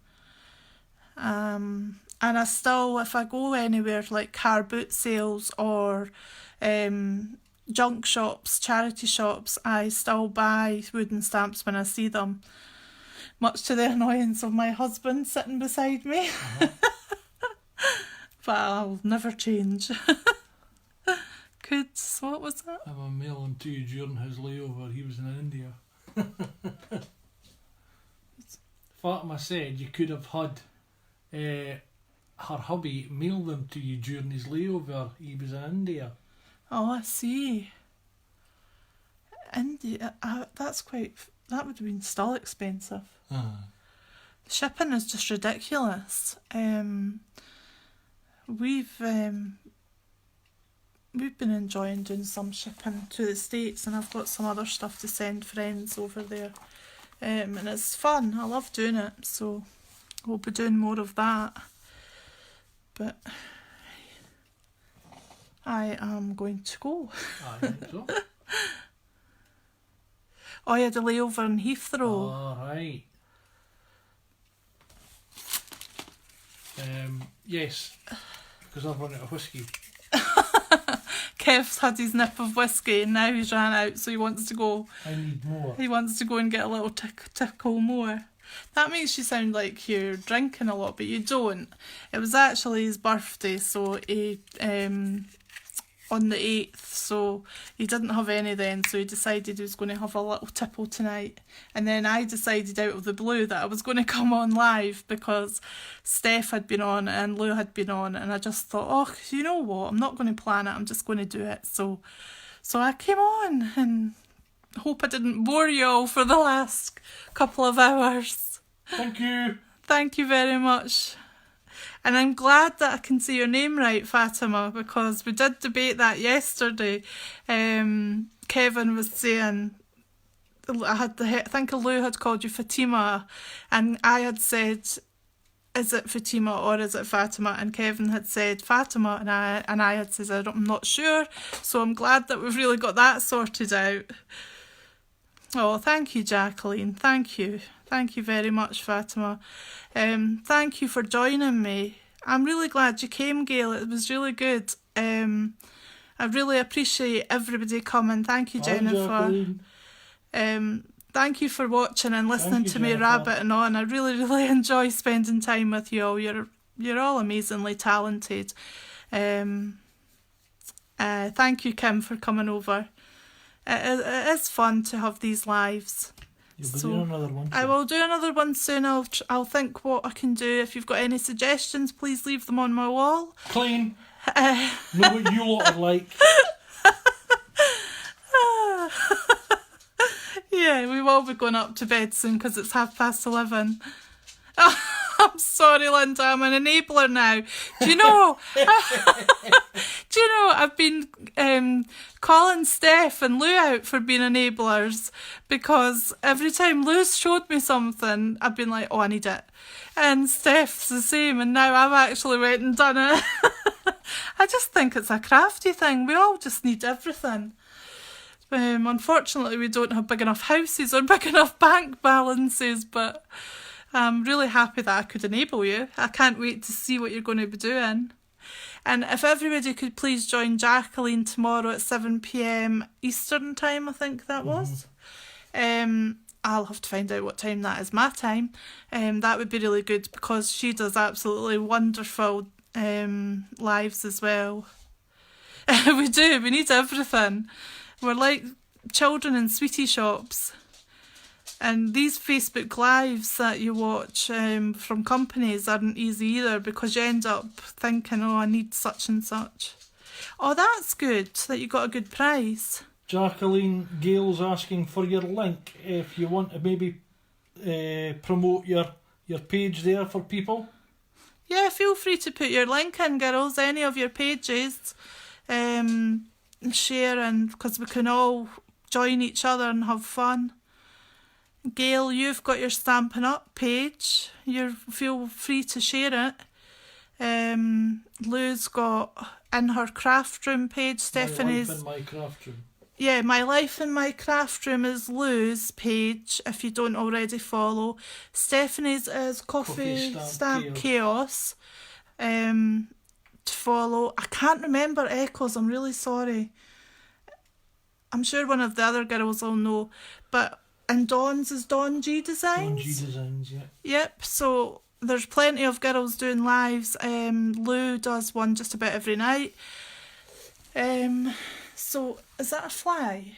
And I still, if I go anywhere like car boot sales or junk shops, charity shops, I still buy wooden stamps when I see them, much to the annoyance of my husband sitting beside me. But I'll never change. What was that? I have a mail on to you during his layover. He was in India. Fatima said you could have had her hubby mail them to you during his layover. He was in India. Oh, I see. India, that would have been still expensive. Shipping is just ridiculous. We've been enjoying doing some shipping to the States, and I've got some other stuff to send friends over there. And it's fun. I love doing it, so we'll be doing more of that. But I am going to go. I think so. Oh, I had a layover in Heathrow. All right. Yes, because I've run out of whiskey. Kev's had his nip of whiskey and now he's ran out, so he wants to go. I need more. He wants to go and get a little tickle more. That makes you sound like you're drinking a lot, but you don't. It was actually his birthday, so he on the 8th, so he didn't have any then, so he decided he was going to have a little tipple tonight. And then I decided out of the blue that I was going to come on live because Steph had been on and Lou had been on, and I just thought, oh, you know what, I'm not going to plan it, I'm just going to do it. So I came on, and hope I didn't bore you all for the last couple of hours. Thank you. Thank you very much. And I'm glad that I can say your name right, Fatima, because we did debate that yesterday. Kevin was saying, I think Lou had called you Fatima, and I had said, is it Fatima or is it Fatima? And Kevin had said Fatima, and I had said, I'm not sure. So I'm glad that we've really got that sorted out. Oh, thank you, Jacqueline. Thank you. Thank you very much, Fatima. Thank you for joining me. I'm really glad you came, Gail. It was really good. I really appreciate everybody coming. Thank you, Jennifer. Thank you for watching and listening Thank you, to me Jennifer. rabbiting on. I really, really enjoy spending time with you all. You're all amazingly talented. Thank you, Kim, for coming over. It is fun to have these lives. You'll be So, doing another one. I will do another one soon. I'll think what I can do. If you've got any suggestions, please leave them on my wall. Clean. Know what you lot are like. Yeah, we will be going up to bed soon because it's 11:30. I'm sorry, Linda. I'm an enabler now. Do you know? I've been calling Steph and Lou out for being enablers because every time Lou's showed me something, I've been like, oh, I need it. And Steph's the same, and now I've actually went and done it. I just think it's a crafty thing. We all just need everything. Unfortunately, we don't have big enough houses or big enough bank balances, but I'm really happy that I could enable you. I can't wait to see what you're going to be doing. And if everybody could please join Jacqueline tomorrow at 7 p.m. Eastern time, I think that was. I'll have to find out what time that is my time. That would be really good because she does absolutely wonderful lives as well. We do. We need everything. We're like children in sweetie shops. And these Facebook Lives that you watch from companies aren't easy either because you end up thinking, oh, I need such and such. Oh, that's good that you got a good price. Jacqueline Gale's asking for your link if you want to maybe promote your page there for people. Yeah, feel free to put your link in, girls, any of your pages. And share, and because we can all join each other and have fun. Gail, you've got your Stampin' Up page. You feel free to share it. Lou's got in her craft room page. Stephanie's My Life in My Craft Room. Yeah, My Life in My Craft Room is Lou's page, if you don't already follow. Stephanie's is Coffee Stamp Chaos. To follow. I can't remember Echoes, I'm really sorry. I'm sure one of the other girls will know. And Dawn's is Dawn G Designs. Dawn G Designs, yeah. Yep, so there's plenty of girls doing lives. Lou does one just about every night. So, is that a fly?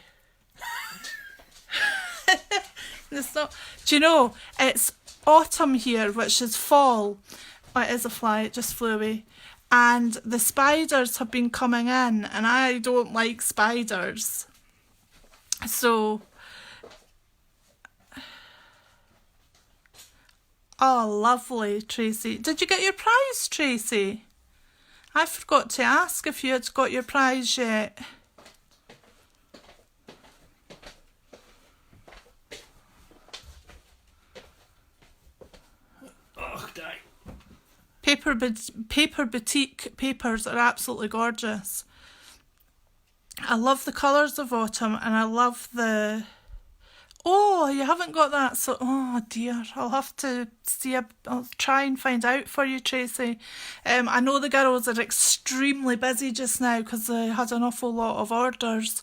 It's not. Do you know, it's autumn here, which is fall. It is a fly, it just flew away. And the spiders have been coming in, and I don't like spiders. So, oh, lovely, Tracy. Did you get your prize, Tracy? I forgot to ask if you had got your prize yet. Oh, die. Paper Boutique papers are absolutely gorgeous. I love the colours of autumn, and I love the... Oh, you haven't got that, so... Oh, dear. I'll have to see... I'll try and find out for you, Tracy. I know the girls are extremely busy just now because they had an awful lot of orders.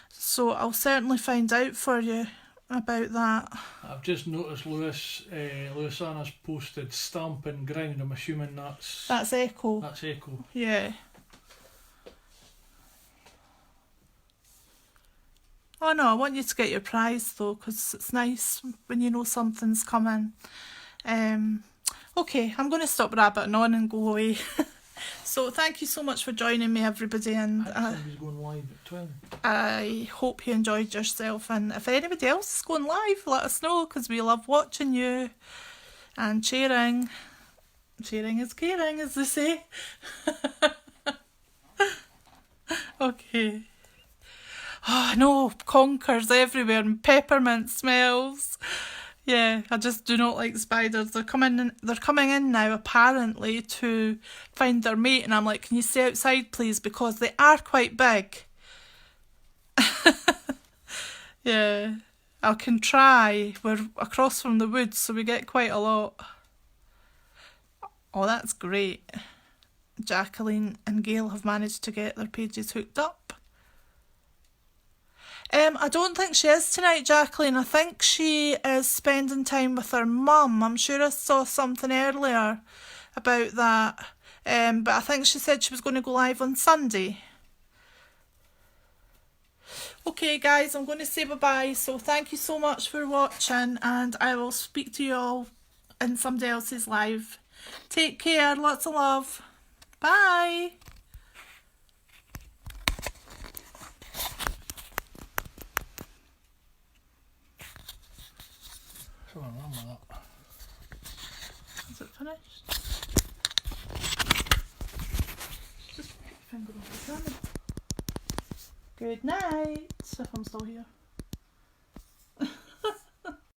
So I'll certainly find out for you about that. I've just noticed Lewis Anna's posted Stampin' Ground. I'm assuming that's Echo. That's Echo. Yeah. Oh no, I want you to get your prize though, because it's nice when you know something's coming. Okay, I'm going to stop rabbiting on and go away. So thank you so much for joining me, everybody, and Somebody's going live at 12. I hope you enjoyed yourself, and if anybody else is going live, let us know, because we love watching you and cheering. Cheering is caring, as they say. Okay. Oh no, conkers everywhere and peppermint smells. Yeah, I just do not like spiders. They're coming in now apparently to find their mate, and I'm like, can you stay outside please, because they are quite big. Yeah, I can try. We're across from the woods, so we get quite a lot. Oh, that's great. Jacqueline and Gail have managed to get their pages hooked up. I don't think she is tonight, Jacqueline. I think she is spending time with her mum. I'm sure I saw something earlier about that. But I think she said she was going to go live on Sunday. Okay guys, I'm going to say bye-bye. So thank you so much for watching, and I will speak to you all in somebody else's live. Take care, lots of love. Bye. So I'm wrong with that. Is it finished? Just finger over the camera. Good night, if I'm still here.